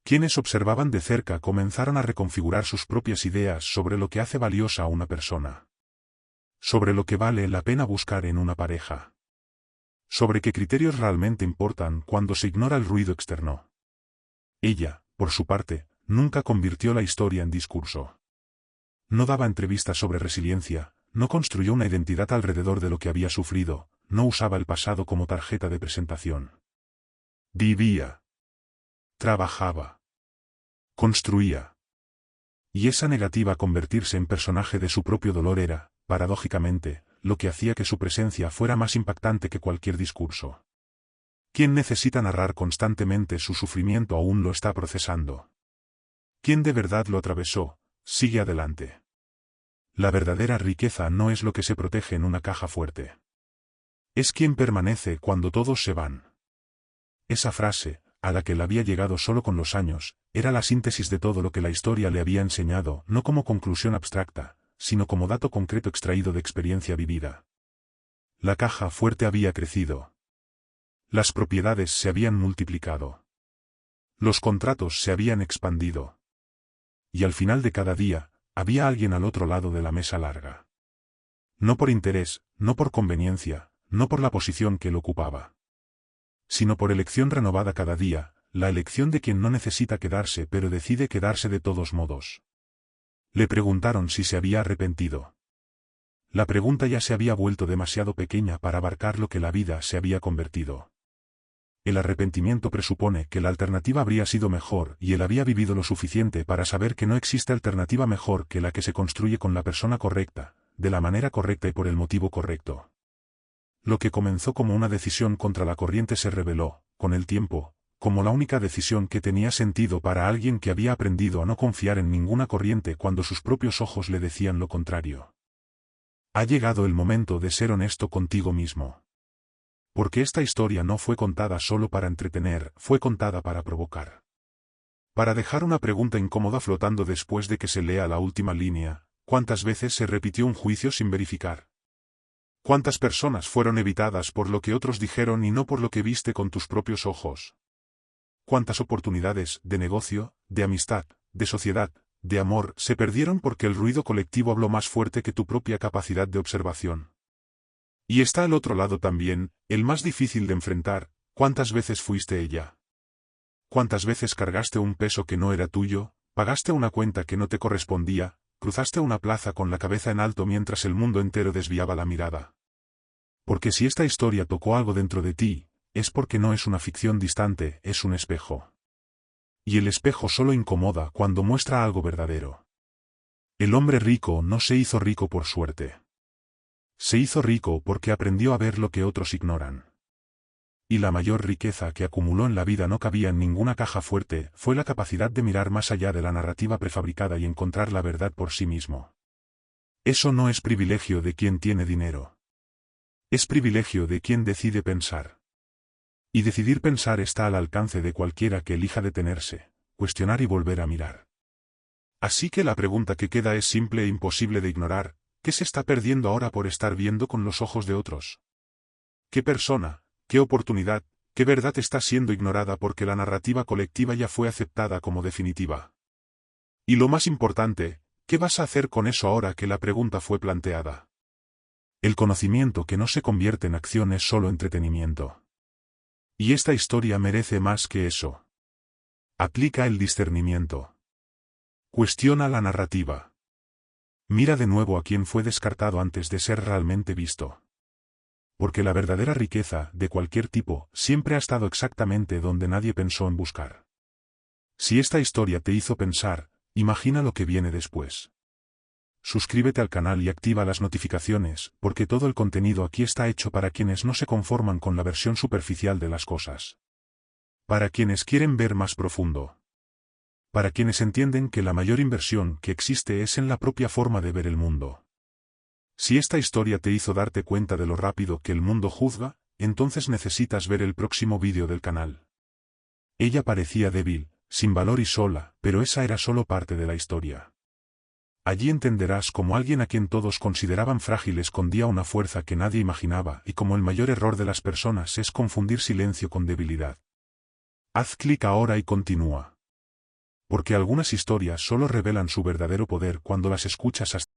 Quienes observaban de cerca comenzaron a reconfigurar sus propias ideas sobre lo que hace valiosa a una persona. Sobre lo que vale la pena buscar en una pareja. Sobre qué criterios realmente importan cuando se ignora el ruido externo. Ella, por su parte, nunca convirtió la historia en discurso. No daba entrevistas sobre resiliencia, no construyó una identidad alrededor de lo que había sufrido, no usaba el pasado como tarjeta de presentación. Vivía. Trabajaba. Construía. Y esa negativa a convertirse en personaje de su propio dolor era, paradójicamente, lo que hacía que su presencia fuera más impactante que cualquier discurso. ¿Quién necesita narrar constantemente su sufrimiento aún lo está procesando? ¿Quién de verdad lo atravesó, sigue adelante? La verdadera riqueza no es lo que se protege en una caja fuerte. Es quien permanece cuando todos se van. Esa frase, a la que él había llegado solo con los años, era la síntesis de todo lo que la historia le había enseñado, no como conclusión abstracta, sino como dato concreto extraído de experiencia vivida. La caja fuerte había crecido. Las propiedades se habían multiplicado. Los contratos se habían expandido. Y al final de cada día, había alguien al otro lado de la mesa larga. No por interés, no por conveniencia, no por la posición que él ocupaba, sino por elección renovada cada día, la elección de quien no necesita quedarse pero decide quedarse de todos modos. Le preguntaron si se había arrepentido. La pregunta ya se había vuelto demasiado pequeña para abarcar lo que la vida se había convertido. El arrepentimiento presupone que la alternativa habría sido mejor y él había vivido lo suficiente para saber que no existe alternativa mejor que la que se construye con la persona correcta, de la manera correcta y por el motivo correcto. Lo que comenzó como una decisión contra la corriente se reveló, con el tiempo, como la única decisión que tenía sentido para alguien que había aprendido a no confiar en ninguna corriente cuando sus propios ojos le decían lo contrario. Ha llegado el momento de ser honesto contigo mismo. Porque esta historia no fue contada solo para entretener, fue contada para provocar. Para dejar una pregunta incómoda flotando después de que se lea la última línea, ¿cuántas veces se repitió un juicio sin verificar? ¿Cuántas personas fueron evitadas por lo que otros dijeron y no por lo que viste con tus propios ojos? ¿Cuántas oportunidades, de negocio, de amistad, de sociedad, de amor, se perdieron porque el ruido colectivo habló más fuerte que tu propia capacidad de observación? Y está al otro lado también, el más difícil de enfrentar, ¿cuántas veces fuiste ella? ¿Cuántas veces cargaste un peso que no era tuyo, pagaste una cuenta que no te correspondía, cruzaste una plaza con la cabeza en alto mientras el mundo entero desviaba la mirada? Porque si esta historia tocó algo dentro de ti, es porque no es una ficción distante, es un espejo. Y el espejo solo incomoda cuando muestra algo verdadero. El hombre rico no se hizo rico por suerte. Se hizo rico porque aprendió a ver lo que otros ignoran. Y la mayor riqueza que acumuló en la vida no cabía en ninguna caja fuerte, fue la capacidad de mirar más allá de la narrativa prefabricada y encontrar la verdad por sí mismo. Eso no es privilegio de quien tiene dinero. Es privilegio de quien decide pensar. Y decidir pensar está al alcance de cualquiera que elija detenerse, cuestionar y volver a mirar. Así que la pregunta que queda es simple e imposible de ignorar: ¿qué se está perdiendo ahora por estar viendo con los ojos de otros? ¿Qué persona, qué oportunidad, qué verdad está siendo ignorada porque la narrativa colectiva ya fue aceptada como definitiva? Y lo más importante, ¿qué vas a hacer con eso ahora que la pregunta fue planteada? El conocimiento que no se convierte en acción es solo entretenimiento. Y esta historia merece más que eso. Aplica el discernimiento. Cuestiona la narrativa. Mira de nuevo a quien fue descartado antes de ser realmente visto. Porque la verdadera riqueza, de cualquier tipo, siempre ha estado exactamente donde nadie pensó en buscar. Si esta historia te hizo pensar, imagina lo que viene después. Suscríbete al canal y activa las notificaciones, porque todo el contenido aquí está hecho para quienes no se conforman con la versión superficial de las cosas. Para quienes quieren ver más profundo. Para quienes entienden que la mayor inversión que existe es en la propia forma de ver el mundo. Si esta historia te hizo darte cuenta de lo rápido que el mundo juzga, entonces necesitas ver el próximo vídeo del canal. Ella parecía débil, sin valor y sola, pero esa era solo parte de la historia. Allí entenderás cómo alguien a quien todos consideraban frágil escondía una fuerza que nadie imaginaba y cómo el mayor error de las personas es confundir silencio con debilidad. Haz clic ahora y continúa. Porque algunas historias solo revelan su verdadero poder cuando las escuchas hasta